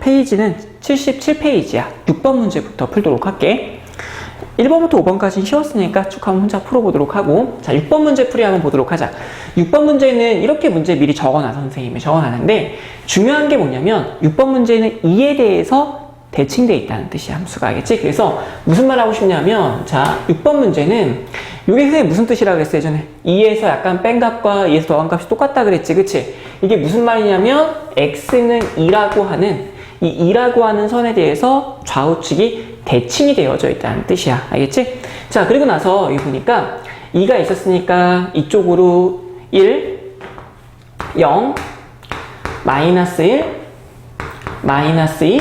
페이지는 77페이지야. 6번 문제부터 풀도록 할게. 1번부터 5번까지는 쉬웠으니까 쭉 한번 혼자 풀어보도록 하고, 자, 6번 문제 풀이 한번 보도록 하자. 6번 문제는 이렇게 문제 미리 적어놔서 선생님이 적어놨는데, 중요한 게 뭐냐면 6번 문제는 2에 대해서 대칭되어 있다는 뜻이야, 함수가. 알겠지? 그래서 무슨 말 하고 싶냐면, 자, 6번 문제는 이게 선생님 무슨 뜻이라고 그랬어 예전에? 2에서 약간 뺀 값과 2에서 더한 값이 똑같다 그랬지, 그치? 이게 무슨 말이냐면 x는 2라고 하는 이 2라고 하는 선에 대해서 좌우측이 대칭이 되어져 있다는 뜻이야. 알겠지? 자, 그리고 나서 여기 보니까 2가 있었으니까 이쪽으로 1, 0, 마이너스 1, 마이너스 2,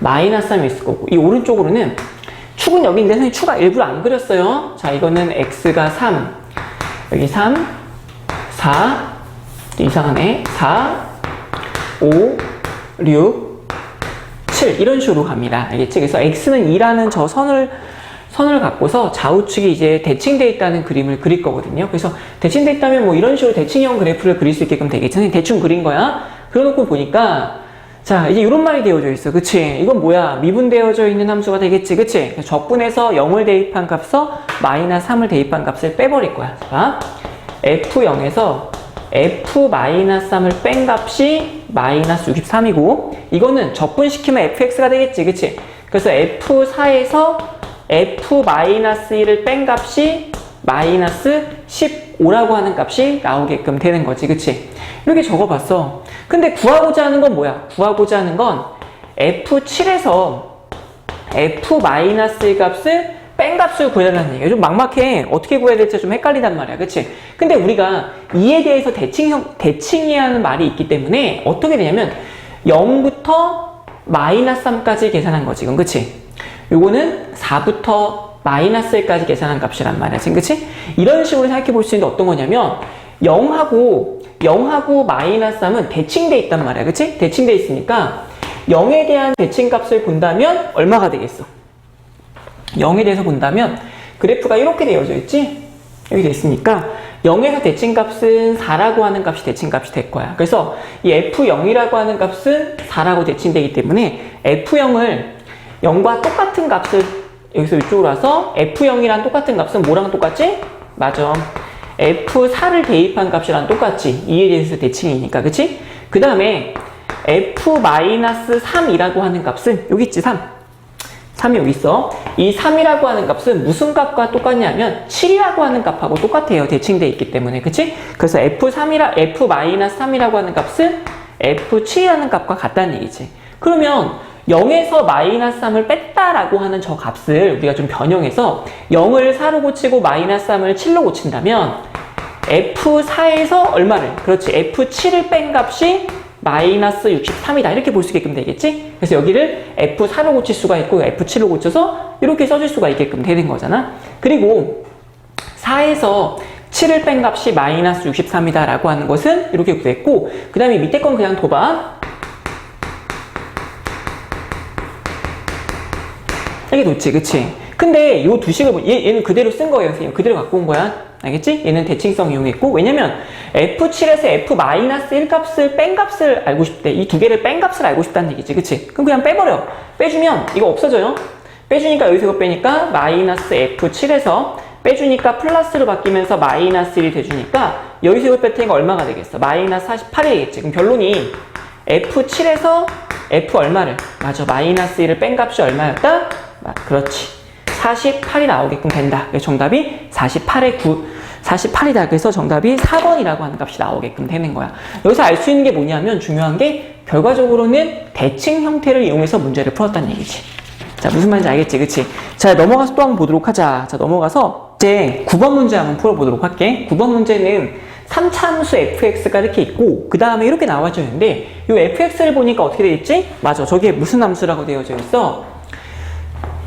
마이너스 3이 있을 거고, 이 오른쪽으로는 축은 여기 있는데 선생님 축가 일부러 안 그렸어요. 자, 이거는 x가 3, 여기 3, 4, 이상하네. 4, 5, 6, 7 이런 식으로 갑니다. 알겠지? 그래서 x는 2라는 저 선을 갖고서 좌우측이 이제 대칭되어 있다는 그림을 그릴 거거든요. 그래서 대칭되어 있다면 뭐 이런 식으로 대칭형 그래프를 그릴 수 있게끔 되겠지. 선생님 대충 그린 거야. 그려놓고 보니까 자, 이제 이런 말이 되어져 있어. 그치? 이건 뭐야? 미분되어져 있는 함수가 되겠지. 그치? 적분해서 0을 대입한 값서 마이너스 3을 대입한 값을 빼버릴 거야. 자, f0에서 f-3을 뺀 값이 마이너스 63이고, 이거는 적분시키면 fx가 되겠지. 그치? 그래서 f4에서 f-1을 뺀 값이 마이너스 15라고 하는 값이 나오게끔 되는 거지. 그치? 이렇게 적어봤어. 근데 구하고자 하는 건 뭐야? 구하고자 하는 건 f7에서 f-1 값을 뺀 값을 구해달라는 얘기야. 좀 막막해. 어떻게 구해야 될지 좀 헷갈린단 말이야. 그치? 근데 우리가 2에 대해서 대칭이라는 말이 있기 때문에 어떻게 되냐면 0부터 마이너스 3까지 계산한 거지. 지금. 그치? 요거는 4부터 마이너스 1까지 계산한 값이란 말이야. 지금. 그치? 이런 식으로 생각해 볼 수 있는데 어떤 거냐면 0하고 마이너스 3은 대칭돼 있단 말이야. 그치? 대칭돼 있으니까 0에 대한 대칭값을 본다면 얼마가 되겠어? 0에 대해서 본다면 그래프가 이렇게 되어져 있지? 여기 돼 있으니까 0에서 대칭값은 4라고 하는 값이 대칭값이 될 거야. 그래서 이 f0이라고 하는 값은 4라고 대칭되기 때문에 f0을 0과 똑같은 값을 여기서 이쪽으로 와서 f0이랑 똑같은 값은 뭐랑 똑같지? 맞아. f4를 대입한 값이랑 똑같지. 2에 대해서 대칭이니까. 그치? 그 다음에 f-3이라고 하는 값은 여기 있지. 3이 여기 있어. 이 3이라고 하는 값은 무슨 값과 똑같냐면 7이라고 하는 값하고 똑같아요. 대칭되어 있기 때문에. 그치? 그래서 f-3이라고 하는 값은 f7이라는 값과 같다는 얘기지. 그러면 0에서 마이너스 3을 뺐다라고 하는 저 값을 우리가 좀 변형해서 0을 4로 고치고 마이너스 3을 7로 고친다면 F4에서 얼마를? 그렇지. F7을 뺀 값이 마이너스 63이다. 이렇게 볼 수 있게끔 되겠지? 그래서 여기를 F4로 고칠 수가 있고 F7로 고쳐서 이렇게 써줄 수가 있게끔 되는 거잖아. 그리고 4에서 7을 뺀 값이 마이너스 63이다 라고 하는 것은 이렇게 구했고, 그 다음에 밑에 건 그냥 둬봐. 이게 좋지, 그치? 근데 요 두 식을 얘는 그대로 쓴 거예요, 선생님. 그대로 갖고 온 거야. 알겠지? 얘는 대칭성 이용했고, 왜냐면 F7에서 F-1 값을 뺀 값을 알고 싶대. 이 두 개를 뺀 값을 알고 싶다는 얘기지, 그치? 그럼 그냥 빼버려. 빼주면 이거 없어져요. 빼주니까 여기서 이거 빼니까 마이너스 F7에서 빼주니까 플러스로 바뀌면서 마이너스 1이 돼주니까 여기서 이거 뺐으니까 얼마가 되겠어? 마이너스 48이 되겠지. 그럼 결론이 F7에서 F 얼마를? 맞아. 마이너스 1을 뺀 값이 얼마였다? 그렇지. 48이 나오게끔 된다. 그래서 정답이 48이다. 그래서 정답이 4번이라고 하는 값이 나오게끔 되는 거야. 여기서 알 수 있는 게 뭐냐면 중요한 게 결과적으로는 대칭 형태를 이용해서 문제를 풀었다는 얘기지. 자, 무슨 말인지 알겠지? 그치? 자, 넘어가서 또 한번 보도록 하자. 자, 넘어가서 이제 9번 문제 한번 풀어보도록 할게. 9번 문제는 3차 함수 fx가 이렇게 있고 그 다음에 이렇게 나와져 있는데 이 fx를 보니까 어떻게 되어 있지? 맞아. 저게 무슨 함수라고 되어져 있어?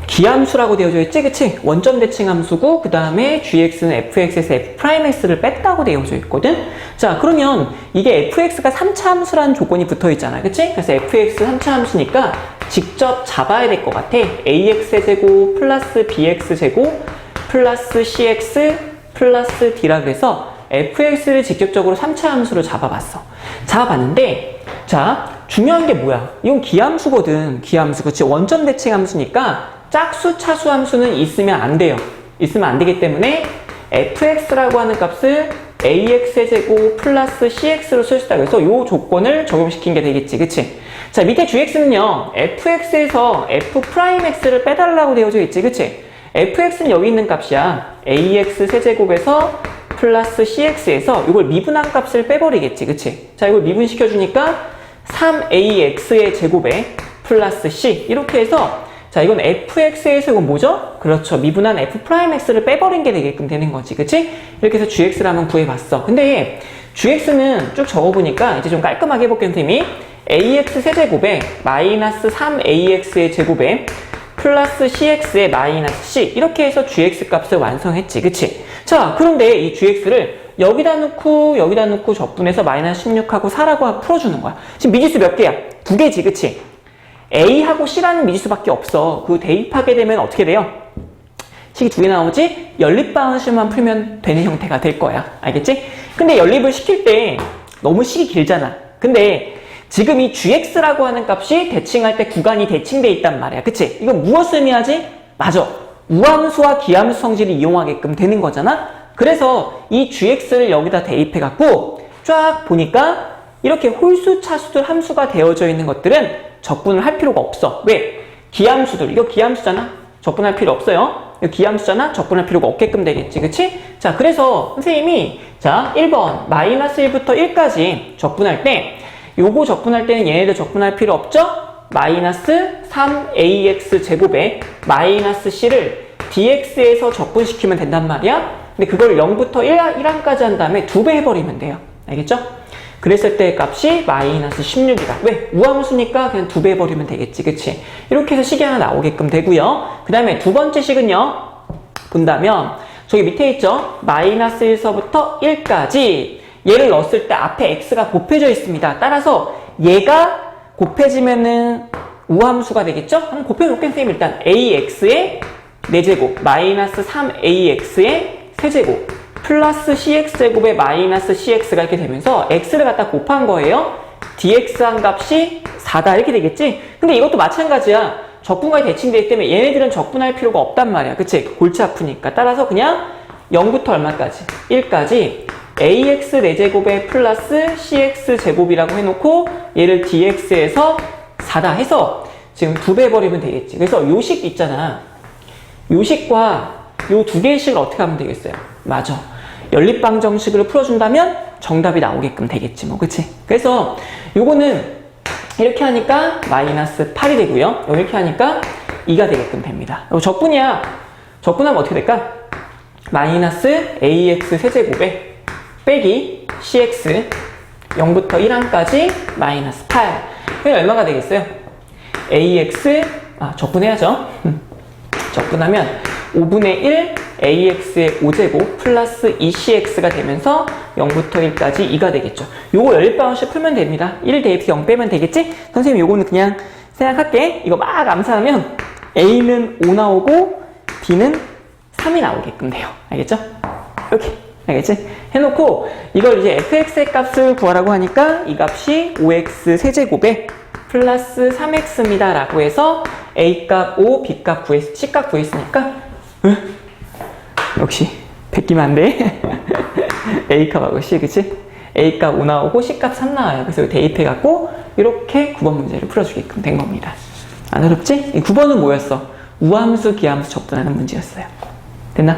기함수라고 되어져 있지? 그치? 원점 대칭 함수고 그 다음에 gx는 fx에서 f'x를 뺐다고 되어져 있거든? 자, 그러면 이게 fx가 3차 함수라는 조건이 붙어 있잖아. 그치? 그래서 fx 3차 함수니까 직접 잡아야 될 것 같아. ax제곱 플러스 bx제곱 플러스 cx 플러스 d라 그래서 fx를 직접적으로 3차 함수로 잡아봤어. 잡아봤는데 자, 중요한 게 뭐야? 이건 기함수거든. 기함수. 그치? 원점 대칭 함수니까 짝수, 차수 함수는 있으면 안 돼요. 있으면 안 되기 때문에 fx라고 하는 값을 ax의 제곱 플러스 cx로 쓸 수 있다. 그래서 이 조건을 적용시킨 게 되겠지. 그치? 자, 밑에 gx는요, fx에서 f'x를 빼달라고 되어져 있지. 그치? fx는 여기 있는 값이야. ax 세제곱에서 플러스 cx에서 이걸 미분한 값을 빼버리겠지. 그치? 자, 이걸 미분시켜주니까 3ax의 제곱에 플러스 c. 이렇게 해서 자, 이건 fx에서 이건 뭐죠? 그렇죠. 미분한 f'x를 빼버린 게 되게끔 되는 거지. 그치? 이렇게 해서 gx를 한번 구해봤어. 근데 gx는 쭉 적어보니까 이제 좀 깔끔하게 해볼게요, 선생님이. ax 세제곱에 마이너스 3ax의 제곱에 플러스 cx의 마이너스 c. 이렇게 해서 gx 값을 완성했지. 그치? 자, 그런데 이 gx를 여기다 넣고 적분해서 마이너스 16하고 4라고 풀어주는 거야. 지금 미지수 몇 개야? 2개지. 그치? A하고 C라는 미지수밖에 없어. 그 대입하게 되면 어떻게 돼요? 식이 2개 나오지? 연립방식만 풀면 되는 형태가 될 거야. 알겠지? 근데 연립을 시킬 때 너무 식이 길잖아. 근데 지금 이 gx라고 하는 값이 대칭할 때 구간이 대칭돼 있단 말이야. 그치? 이건 무엇을 의미하지? 맞아. 우함수와 기함수 성질을 이용하게끔 되는 거잖아? 그래서 이 gx를 여기다 대입해갖고 쫙 보니까 이렇게 홀수, 차수들 함수가 되어져 있는 것들은 적분을 할 필요가 없어. 왜? 기함수들. 이거 기함수잖아? 적분할 필요 없어요. 이거 기함수잖아? 적분할 필요가 없게끔 되겠지. 그치? 자, 그래서 선생님이 자, 1번 마이너스 1부터 1까지 적분할 때 요거 적분할 때는 얘네들 적분할 필요 없죠? 마이너스 3ax 제곱에 마이너스 c를 dx에서 적분시키면 된단 말이야. 근데 그걸 0부터 1항까지 한 다음에 2배 해버리면 돼요. 알겠죠? 그랬을 때 값이 마이너스 16이다. 왜? 우함수니까 그냥 2배 해버리면 되겠지. 그치? 이렇게 해서 식이 하나 나오게끔 되고요. 그 다음에 두 번째 식은요. 본다면 저기 밑에 있죠? 마이너스 1서부터 1까지 얘를 넣었을 때 앞에 x가 곱해져 있습니다. 따라서 얘가 곱해지면은 우함수가 되겠죠? 한번 곱해놓을게요. 선생님 일단 ax의 4제곱 마이너스 3ax의 세제곱 플러스 cx제곱에 마이너스 cx가 이렇게 되면서 x를 갖다 곱한 거예요. dx한 값이 4다 이렇게 되겠지? 근데 이것도 마찬가지야. 적분과의 대칭되기 때문에 얘네들은 적분할 필요가 없단 말이야. 그치? 골치 아프니까. 따라서 그냥 0부터 얼마까지? 1까지 ax 4제곱에 플러스 cx제곱이라고 해놓고 얘를 dx에서 4다 해서 지금 2배 해버리면 되겠지. 그래서 요 식 있잖아. 요 식과 요 두 개의 식을 어떻게 하면 되겠어요? 맞아. 연립방정식으로 풀어준다면 정답이 나오게끔 되겠지 뭐. 그치? 그래서 요거는 이렇게 하니까 마이너스 8이 되고요. 이렇게 하니까 2가 되게끔 됩니다. 이거 적분이야. 적분하면 어떻게 될까? 마이너스 ax 세제곱에 빼기 cx 0부터 1항까지 마이너스 8. 그럼 얼마가 되겠어요? ax 적분해야죠. 적분하면 5분의 1 ax의 5제곱 플러스 2cx가 되면서 0부터 1까지 2가 되겠죠. 요거 연립방정식 풀면 됩니다. 1 대입해서 0 빼면 되겠지? 선생님 요거는 그냥 생각할게. 이거 막 암산하면 a는 5 나오고 b는 3이 나오게끔 돼요. 알겠죠? 이렇게. 알겠지? 해놓고 이걸 이제 fx의 값을 구하라고 하니까 이 값이 5x 세제곱에 플러스 3x입니다 라고 해서 a값 5, b값 c값 구했으니까 역시 베끼면 안 돼. a값하고 c, 그치? a값 5 나오고 c값 3 나와요. 그래서 대입해갖고 이렇게 9번 문제를 풀어주게끔 된 겁니다. 안 어렵지? 9번은 뭐였어? 우함수, 기함수 적분하는 문제였어요. 됐나?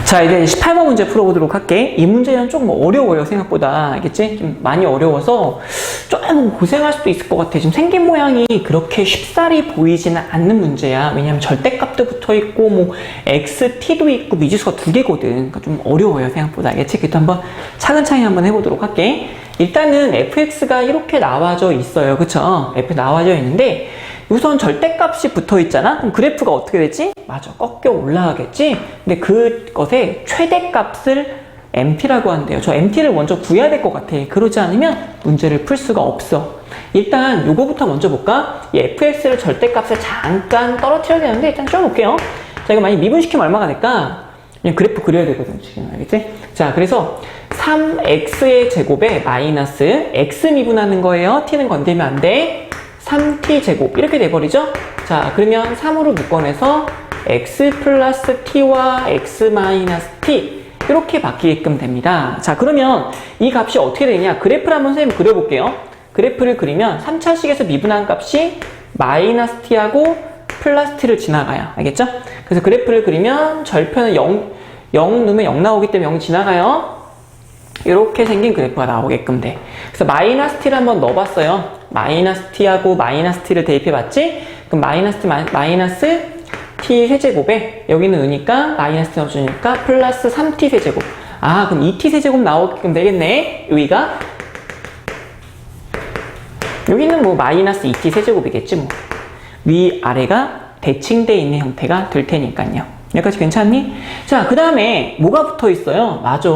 자, 이제 18번 문제 풀어보도록 할게. 이 문제는 조금 어려워요, 생각보다. 알겠지? 좀 많이 어려워서 좀 고생할 수도 있을 것 같아. 지금 생긴 모양이 그렇게 쉽사리 보이지는 않는 문제야. 왜냐면 절대값도 붙어 있고, 뭐, x, t도 있고, 미지수가 2개거든. 그러니까 좀 어려워요, 생각보다. 알겠지? 그래도 한번 차근차근 한번 해보도록 할게. 일단은 fx가 이렇게 나와져 있어요. 그쵸? f 나와져 있는데, 우선 절대값이 붙어 있잖아? 그럼 그래프가 어떻게 되지? 맞아. 꺾여 올라가겠지? 근데 그것의 최대값을 MT라고 한대요. 저 MT를 먼저 구해야 될 것 같아. 그러지 않으면 문제를 풀 수가 없어. 일단 요거부터 먼저 볼까? 이 fx를 절대값을 잠깐 떨어뜨려야 되는데 일단 쪄볼게요. 자, 이거 만약 미분시키면 얼마가 될까? 그냥 그래프 그려야 되거든, 지금. 알겠지? 자, 그래서 3x의 제곱에 마이너스 x 미분하는 거예요. t는 건들면 안 돼. 3t 제곱 이렇게 돼버리죠. 자, 그러면 3으로 묶어내서 x 플러스 t와 x 마이너스 t 이렇게 바뀌게끔 됩니다. 자, 그러면 이 값이 어떻게 되냐? 그래프를 한번 선생님 그려볼게요. 그래프를 그리면 3차식에서 미분한 값이 마이너스 t하고 플러스 t를 지나가요. 알겠죠? 그래서 그래프를 그리면 절편은 0 넣으면 0 나오기 때문에 0 지나가요. 이렇게 생긴 그래프가 나오게끔 돼. 그래서 마이너스 t를 한번 넣어봤어요. 마이너스 t하고 마이너스 t를 대입해봤지? 그럼 마이너스 t 세제곱에 여기는 으니까 마이너스 t 넣어주니까 플러스 3t 세제곱. 아, 그럼 2t 세제곱 나오게끔 되겠네. 여기가 여기는 뭐 마이너스 2t 세제곱이겠지 뭐. 위아래가 대칭되어 있는 형태가 될 테니까요. 여기까지 괜찮니? 자, 그 다음에 뭐가 붙어 있어요? 맞아.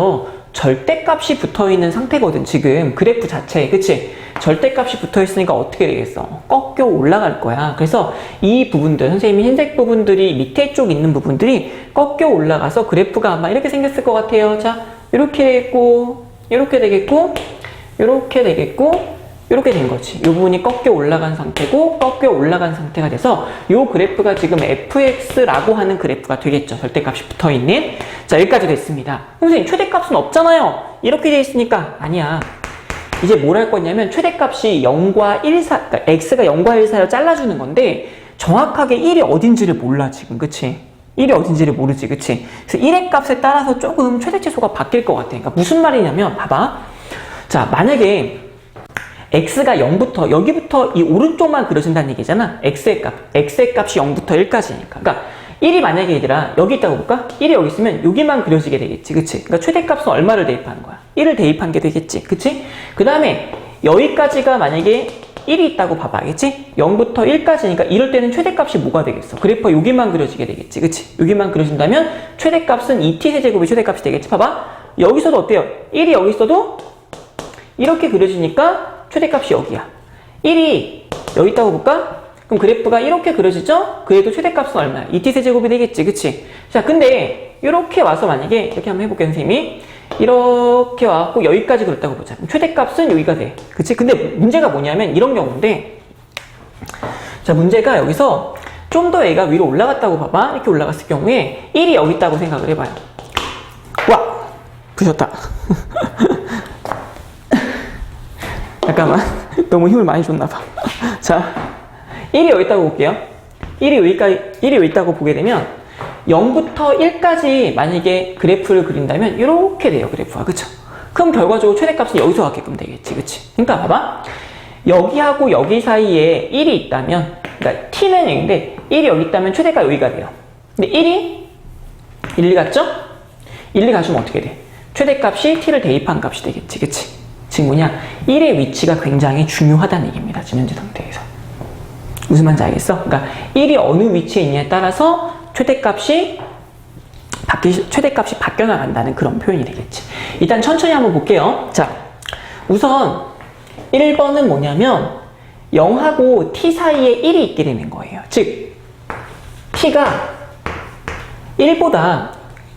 절대값이 붙어있는 상태거든, 지금. 그래프 자체에, 그치? 절대값이 붙어있으니까 어떻게 되겠어? 꺾여 올라갈 거야. 그래서 이 부분들, 선생님이 흰색 부분들이 밑에 쪽 있는 부분들이 꺾여 올라가서 그래프가 아마 이렇게 생겼을 것 같아요. 자, 이렇게 되겠고, 이렇게 되겠고, 이렇게 되겠고, 이렇게 된 거지. 이 부분이 꺾여 올라간 상태고 꺾여 올라간 상태가 돼서 이 그래프가 지금 fx라고 하는 그래프가 되겠죠. 절대값이 붙어있는. 자, 여기까지 됐습니다. 선생님, 최대값은 없잖아요. 이렇게 돼 있으니까 아니야. 이제 뭘 할 거냐면 최대값이 0과 1 사, 그러니까 x가 0과 1 사이로 잘라주는 건데 정확하게 1이 어딘지를 몰라 지금. 그치? 1이 어딘지를 모르지. 그치? 그래서 1의 값에 따라서 조금 최대치수가 바뀔 것 같아. 그러니까 무슨 말이냐면 봐봐. 자, 만약에 x가 0부터 여기부터 이 오른쪽만 그려진다는 얘기잖아. x의 값이 0부터 1까지니까. 그러니까 1이 만약에 얘들아 여기 있다고 볼까? 1이 여기 있으면 여기만 그려지게 되겠지. 그치? 그러니까 최대값은 얼마를 대입하는 거야? 1을 대입한 게 되겠지. 그치? 그 다음에 여기까지가 만약에 1이 있다고 봐봐. 알겠지? 0부터 1까지니까 이럴 때는 최대값이 뭐가 되겠어? 그래프가 여기만 그려지게 되겠지. 그치? 여기만 그려진다면 최대값은 2t 세제곱이 최대값이 되겠지. 봐봐. 여기서도 어때요? 1이 여기 있어도 이렇게 그려지니까 최대값이 여기야. 1이 여기 있다고 볼까? 그럼 그래프가 이렇게 그려지죠? 그래도 최대값은 얼마야? 2t 세제곱이 되겠지. 그치? 자, 근데 이렇게 와서 만약에 이렇게 한번 해볼게요, 선생님이. 이렇게 와갖고 여기까지 그렸다고 보자. 그럼 최대값은 여기가 돼. 그치? 근데 문제가 뭐냐면 이런 경우인데, 자, 문제가 여기서 좀 더 얘가 위로 올라갔다고 봐봐. 이렇게 올라갔을 경우에 1이 여기 있다고 생각을 해봐요. 와! 부셨다. 잠깐만. 너무 힘을 많이 줬나봐. 자, 1이 여기 있다고 볼게요. 1이 여기 있다고 보게 되면 0부터 1까지 만약에 그래프를 그린다면 이렇게 돼요, 그래프가. 그쵸? 그럼 결과적으로 최대값은 여기서 갖게끔 되겠지. 그치? 그러니까 봐봐. 여기하고 여기 사이에 1이 있다면, 그러니까 t는 여기인데 1이 여기 있다면 최대가 여기가 돼요. 근데 1이 1, 갔죠? 1, 가시면 어떻게 돼? 최대값이 t를 대입한 값이 되겠지. 그치? 지금 뭐냐? 1의 위치가 굉장히 중요하다는 얘기입니다. 지금 현재 상태에서. 무슨 말인지 알겠어? 그러니까 1이 어느 위치에 있냐에 따라서 최대값이 바뀌어 나간다는 그런 표현이 되겠지. 일단 천천히 한번 볼게요. 자, 우선 1번은 뭐냐면 0하고 t 사이에 1이 있게 되는 거예요. 즉 t가 1보다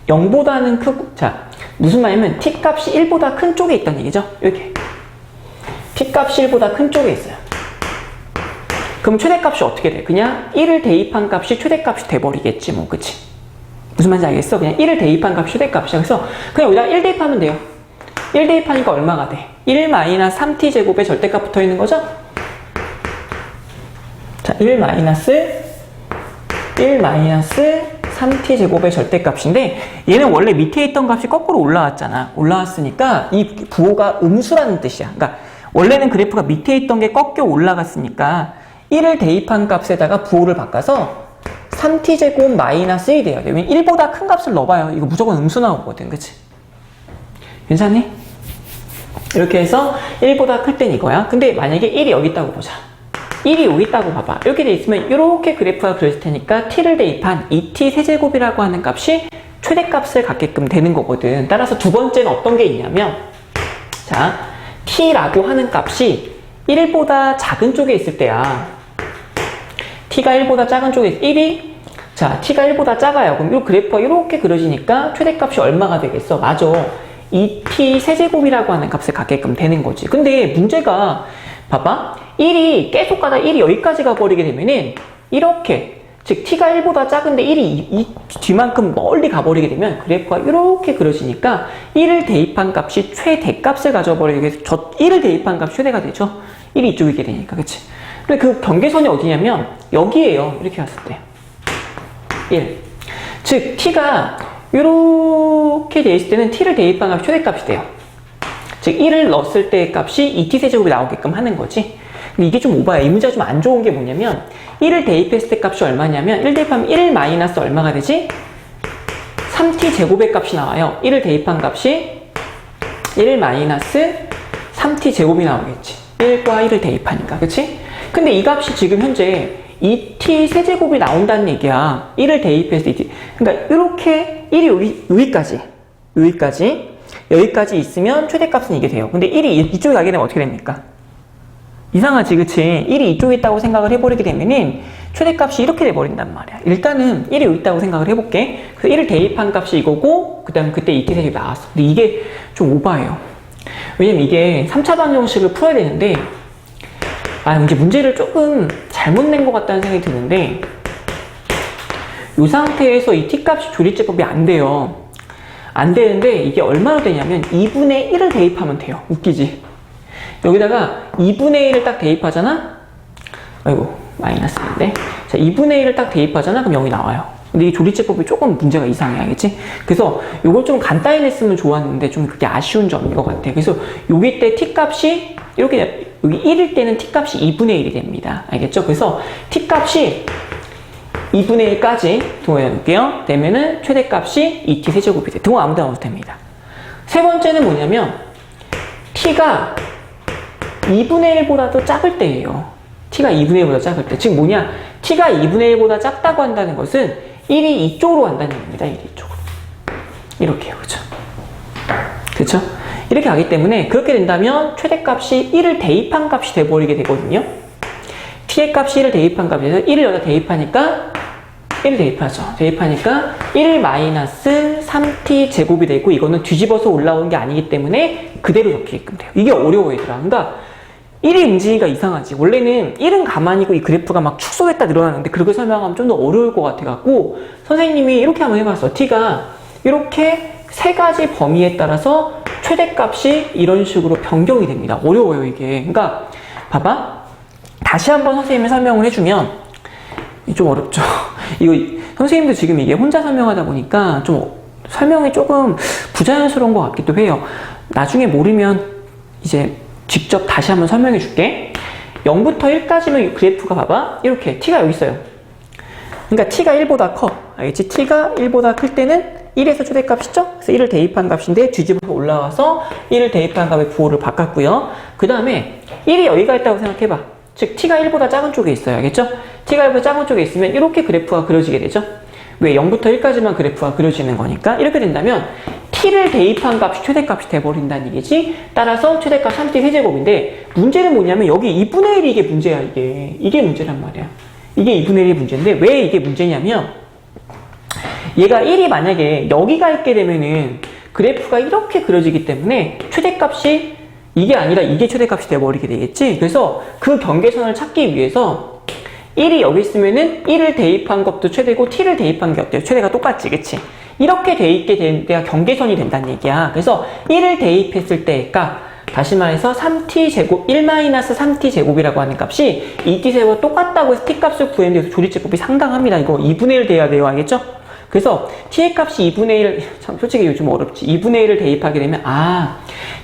0보다는 크고, 자, 무슨 말이냐면 t 값이 1보다 큰 쪽에 있다는 얘기죠. 이렇게 t 값이 1보다 큰 쪽에 있어요. 그럼 최대값이 어떻게 돼? 그냥 1을 대입한 값이 최대값이 돼버리겠지 뭐. 그치? 무슨 말인지 알겠어? 그냥 1을 대입한 값이 최대값이야. 그래서 그냥 여기다 1 대입하면 돼요. 1 대입하니까 얼마가 돼? 1-3t 제곱에 절대값 붙어 있는 거죠? 자, 3t 제곱의 절대값인데 얘는 원래 밑에 있던 값이 거꾸로 올라왔잖아. 올라왔으니까 이 부호가 음수라는 뜻이야. 그러니까 원래는 그래프가 밑에 있던 게 꺾여 올라갔으니까 1을 대입한 값에다가 부호를 바꿔서 3t 제곱 마이너스 1이 돼야 돼. 왜냐면 1보다 큰 값을 넣어봐요. 이거 무조건 음수 나오거든. 그치? 괜찮니? 이렇게 해서 1보다 클 땐 이거야. 근데 만약에 1이 여기 있다고 보자. 1이 여기 있다고 봐봐. 이렇게 돼 있으면 이렇게 그래프가 그려질 테니까 t를 대입한 2t 세제곱이라고 하는 값이 최대값을 갖게끔 되는 거거든. 따라서 두 번째는 어떤 게 있냐면, 자, t라고 하는 값이 1보다 작은 쪽에 있을 때야. t가 1보다 작은 쪽에 1이, 자, t가 1보다 작아요. 그럼 이 그래프가 이렇게 그려지니까 최대값이 얼마가 되겠어? 맞아. 2t 세제곱이라고 하는 값을 갖게끔 되는 거지. 근데 문제가 봐봐. 1이 계속 가다 1이 여기까지 가버리게 되면은 이렇게, 즉 t가 1보다 작은데 1이 이 뒤만큼 멀리 가버리게 되면 그래프가 이렇게 그려지니까 1을 대입한 값이 최대값을 가져버리게 돼서 저 1을 대입한 값이 최대가 되죠. 1이 이쪽이게 되니까, 그치? 근데 그 경계선이 어디냐면 여기에요. 이렇게 왔을 때 1. 즉 t가 이렇게 돼 있을 때는 t를 대입한 값이 최대값이 돼요. 즉 1을 넣었을 때 값이 2t 세제곱이 나오게끔 하는 거지. 근데 이게 좀 오바야. 이 문제가 좀 안 좋은 게 뭐냐면 1을 대입했을 때 값이 얼마냐면 1 대입하면 1 마이너스 얼마가 되지? 3t 제곱의 값이 나와요. 1을 대입한 값이 1 마이너스 3t 제곱이 나오겠지. 1과 1을 대입하니까, 그치? 근데 이 값이 지금 현재 2t 세제곱이 나온다는 얘기야. 1을 대입해서 2t. 그러니까 이렇게 1이 여기까지 있으면 최대값은 이게 돼요. 근데 1이 이쪽에 가게 되면 어떻게 됩니까? 이상하지, 그치? 1이 이쪽에 있다고 생각을 해버리게 되면은 최대값이 이렇게 돼버린단 말이야. 일단은 1이 여기 있다고 생각을 해볼게. 그래서 1을 대입한 값이 이거고, 그 다음에 그때 2t 세제곱이 나왔어. 근데 이게 좀 오바예요. 왜냐면 이게 3차 방정식을 풀어야 되는데, 이제 문제를 조금 잘못 낸 것 같다는 생각이 드는데, 이 상태에서 이 t값이 조립제법이 안 돼요. 안 되는데 이게 얼마로 되냐면 2분의 1을 대입하면 돼요. 웃기지? 여기다가 2분의 1을 딱 대입하잖아? 아이고, 마이너스인데. 자, 2분의 1을 딱 대입하잖아? 그럼 0이 나와요. 근데 이 조립제법이 조금 문제가 이상해, 알겠지? 그래서 이걸 좀 간단히 냈으면 좋았는데 좀 그게 아쉬운 점인 것 같아. 그래서 여기 때 t값이 이렇게, 여기 1일 때는 t값이 2분의 1이 됩니다. 알겠죠? 그래서 t값이 2분의 1까지 등호해 놓을게요. 되면은 최대값이 2t 세제곱이 돼. 등호 아무데나 넣어도 됩니다. 세 번째는 뭐냐면 t가 2분의 1보다도 작을 때예요. t가 2분의 1보다 작을 때. 즉 뭐냐? t가 2분의 1보다 작다고 한다는 것은 1이 이쪽으로 간다는 얘기입니다. 1이 이쪽으로. 이렇게요. 그쵸? 그쵸? 이렇게 가기 때문에 그렇게 된다면 최대값이 1을 대입한 값이 돼버리게 되거든요. t의 값이 1을 대입한 값에서 1을 여기다 대입하니까 1을 대입하죠. 대입하니까 1 마이너스 3t 제곱이 되고 이거는 뒤집어서 올라오는 게 아니기 때문에 그대로 적히게끔 돼요. 이게 어려워 얘들아. 그러니까 1이 움직이기가 이상하지. 원래는 1은 가만히고 이 그래프가 막 축소했다 늘어나는데 그렇게 설명하면 좀 더 어려울 것 같아갖고 선생님이 이렇게 한번 해봤어. t가 이렇게 세 가지 범위에 따라서 최대값이 이런 식으로 변경이 됩니다. 어려워요 이게. 그러니까 봐봐. 다시 한번 선생님이 설명을 해주면 좀 어렵죠. 이거 선생님도 지금 이게 혼자 설명하다 보니까 좀 설명이 조금 부자연스러운 것 같기도 해요. 나중에 모르면 이제 직접 다시 한번 설명해 줄게. 0부터 1까지는 그래프가 봐봐. 이렇게 t가 여기 있어요. 그러니까 t가 1보다 커. 알겠지? t가 1보다 클 때는 1에서 최대값이죠? 그래서 1을 대입한 값인데 뒤집어서 올라와서 1을 대입한 값의 부호를 바꿨고요. 그 다음에 1이 여기가 있다고 생각해봐. 즉 t가 1보다 작은 쪽에 있어요. 알겠죠? t가 1보다 작은 쪽에 있으면 이렇게 그래프가 그려지게 되죠. 왜? 0부터 1까지만 그래프가 그려지는 거니까. 이렇게 된다면 t를 대입한 값이 최대값이 돼버린다는 얘기지. 따라서 최대값 3t 세제곱인데 문제는 뭐냐면 여기 2분의 1이 이게 문제야. 이게 문제란 말이야. 이게 2분의 1이 문제인데 왜 이게 문제냐면 얘가 1이 만약에 여기가 있게 되면은 그래프가 이렇게 그려지기 때문에 최대값이 이게 아니라 이게 최대값이 돼버리게 되겠지. 그래서 그 경계선을 찾기 위해서 1이 여기 있으면은 1을 대입한 것도 최대고 t를 대입한 게 어때요? 최대가 똑같지, 그치? 이렇게 돼 있게 된 데가 경계선이 된다는 얘기야. 그래서 1을 대입했을 때가 다시 말해서 3t 제곱, 1-3t 제곱이라고 하는 값이 2t 제곱과 똑같다고 해서 t 값을 구했는데 여기서 조립제법이 상당합니다. 이거 2분의 1 돼야 돼요. 알겠죠? 그래서 t의 값이 2분의 1, 참 솔직히 요즘 어렵지. 2분의 1을 대입하게 되면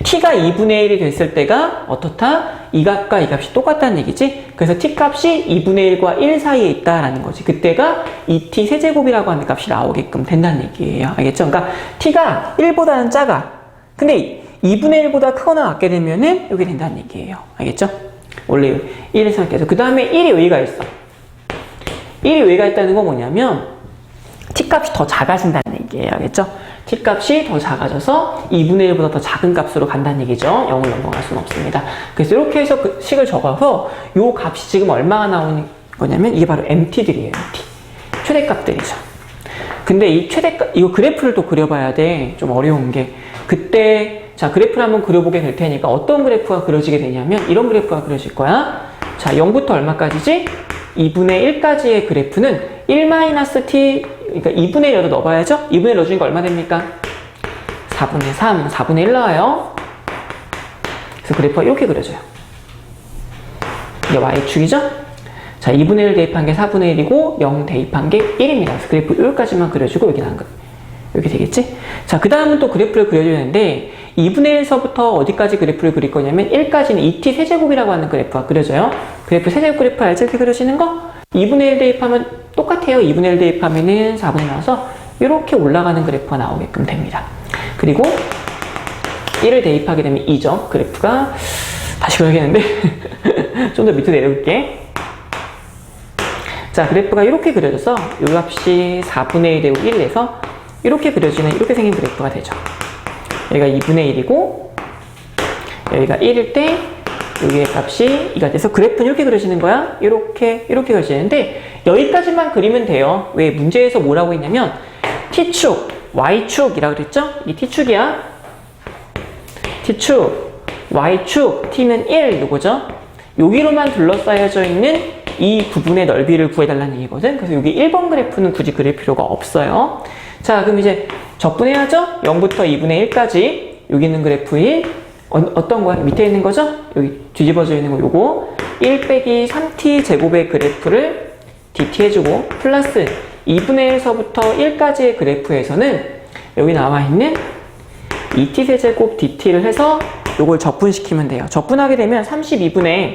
t가 2분의 1이 됐을 때가 어떻다? 이 값과 이 값이 똑같다는 얘기지. 그래서 t 값이 2분의 1과 1 사이에 있다라는 거지. 그때가 2t 세제곱이라고 하는 값이 나오게끔 된다는 얘기예요. 알겠죠? 그러니까 t가 1보다는 작아. 근데 2분의 1보다 크거나 같게 되면은 여기 된다는 얘기예요. 알겠죠? 원래 1을 생각해서. 그 다음에 1이 여기가 있어. 1이 여기가 있다는 건 뭐냐면 t값이 더 작아진다는 얘기예요. 알겠죠? t값이 더 작아져서 2분의 1보다 더 작은 값으로 간다는 얘기죠. 0을 넘어갈 수는 없습니다. 그래서 이렇게 해서 그 식을 적어서 요 값이 지금 얼마가 나오는 거냐면 이게 바로 mt들이에요. mt. 최대값들이죠. 근데 이 최대값, 이거 그래프를 또 그려봐야 돼. 좀 어려운 게 그때 자 그래프를 한번 그려보게 될 테니까 어떤 그래프가 그려지게 되냐면 이런 그래프가 그려질 거야. 자 0부터 얼마까지지? 2분의 1까지의 그래프는 1-t 그러니까 2분의 1로 넣어봐야죠. 2분의 1 넣어주니까 얼마 됩니까? 4분의 3, 4분의 1 나와요. 그래서 그래프가 이렇게 그려져요. 이게 y축이죠? 자 2분의 1 대입한 게 4분의 1이고 0 대입한 게 1입니다. 그래서 그래프 여기까지만 그려주고 여기 나온 거 이렇게 되겠지? 자 그 다음은 또 그래프를 그려줘야 되는데 2분의 1서부터 어디까지 그래프를 그릴 거냐면 1까지는 2t 세제곱이라고 하는 그래프가 그려져요. 그래프 세제곱 그래프 알지? 이렇게 그려지는 거? 2분의 1 대입하면 똑같아요. 2분의 1 대입하면은 4분의 나와서 이렇게 올라가는 그래프가 나오게끔 됩니다. 그리고 1을 대입하게 되면 2죠. 그래프가 다시 그려야겠는데 좀 더 밑으로 내려올게. 자 그래프가 이렇게 그려져서 이 값이 4분의 1 되고 1에서 이렇게 그려지는 이렇게 생긴 그래프가 되죠. 여기가 2분의 1이고 여기가 1일 때 여기의 값이 2가 돼서 그래프는 이렇게 그려지는 거야. 이렇게 그려지는데 여기까지만 그리면 돼요. 왜? 문제에서 뭐라고 했냐면 t축, y축이라고 그랬죠? 이 t축이야. t축, y축, t는 1 요거죠? 여기로만 둘러싸여져 있는 이 부분의 넓이를 구해달라는 얘기거든. 그래서 여기 1번 그래프는 굳이 그릴 필요가 없어요. 자 그럼 이제 적분해야죠. 0부터 2분의 1까지 여기 있는 그래프인 어떤 거야? 밑에 있는 거죠? 여기 뒤집어져 있는 거 요거 1 빼기 3t 제곱의 그래프를 dt 해주고 플러스 2분의 1서부터 1까지의 그래프에서는 여기 나와 있는 2t 세제곱 dt를 해서 요걸 적분시키면 돼요. 적분하게 되면 32분의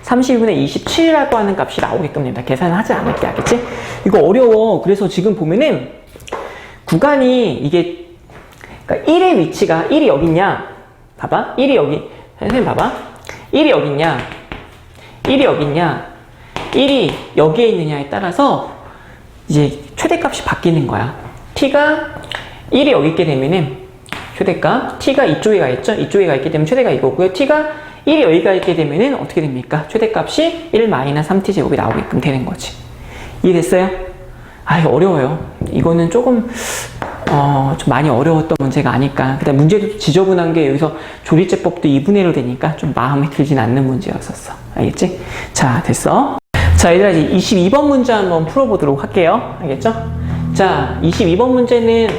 27이라고 하는 값이 나오게끔 됩니다. 계산을 하지 않을게, 알겠지? 이거 어려워. 그래서 지금 보면은 구간이 이게 그러니까 1의 위치가 1이 여기 있냐? 봐봐. 1이 여기. 선생님 봐봐. 1이 여기 있냐? 1이 여기 있냐? 1이 여기에 있느냐에 따라서 이제 최대값이 바뀌는 거야. t가 1이 여기 있게 되면은 최대값 t가 이쪽에 가 있죠? 이쪽에 가 있게 되면 최대가 이거고요. t가 1이 여기가 있게 되면은 어떻게 됩니까? 최대값이 1-3t 제곱이 나오게끔 되는 거지. 이해됐어요? 아, 이거 어려워요. 이거는 조금 좀 많이 어려웠던 문제가 아닐까. 그다음 문제도 지저분한 게 여기서 조리제법도 2분의 1로 되니까 좀 마음에 들진 않는 문제였었어. 알겠지? 자, 됐어. 자, 얘들아 이제 22번 문제 한번 풀어보도록 할게요. 알겠죠? 자, 22번 문제는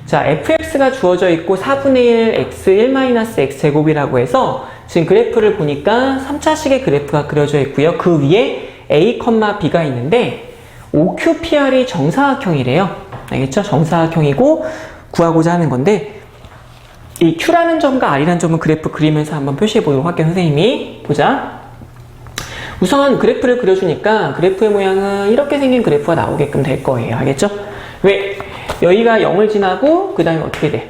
자, fx가 주어져 있고 4분의 1 x 1-x 제곱이라고 해서 지금 그래프를 보니까 3차식의 그래프가 그려져 있고요. 그 위에 a, b가 있는데 OQPR이 정사각형이래요. 알겠죠? 정사각형이고 구하고자 하는 건데 이 Q라는 점과 R이라는 점은 그래프 그리면서 한번 표시해 보도록 할게요. 선생님이 보자. 우선 그래프를 그려주니까 그래프의 모양은 이렇게 생긴 그래프가 나오게끔 될 거예요. 알겠죠? 왜? 여기가 0을 지나고 그 다음에 어떻게 돼?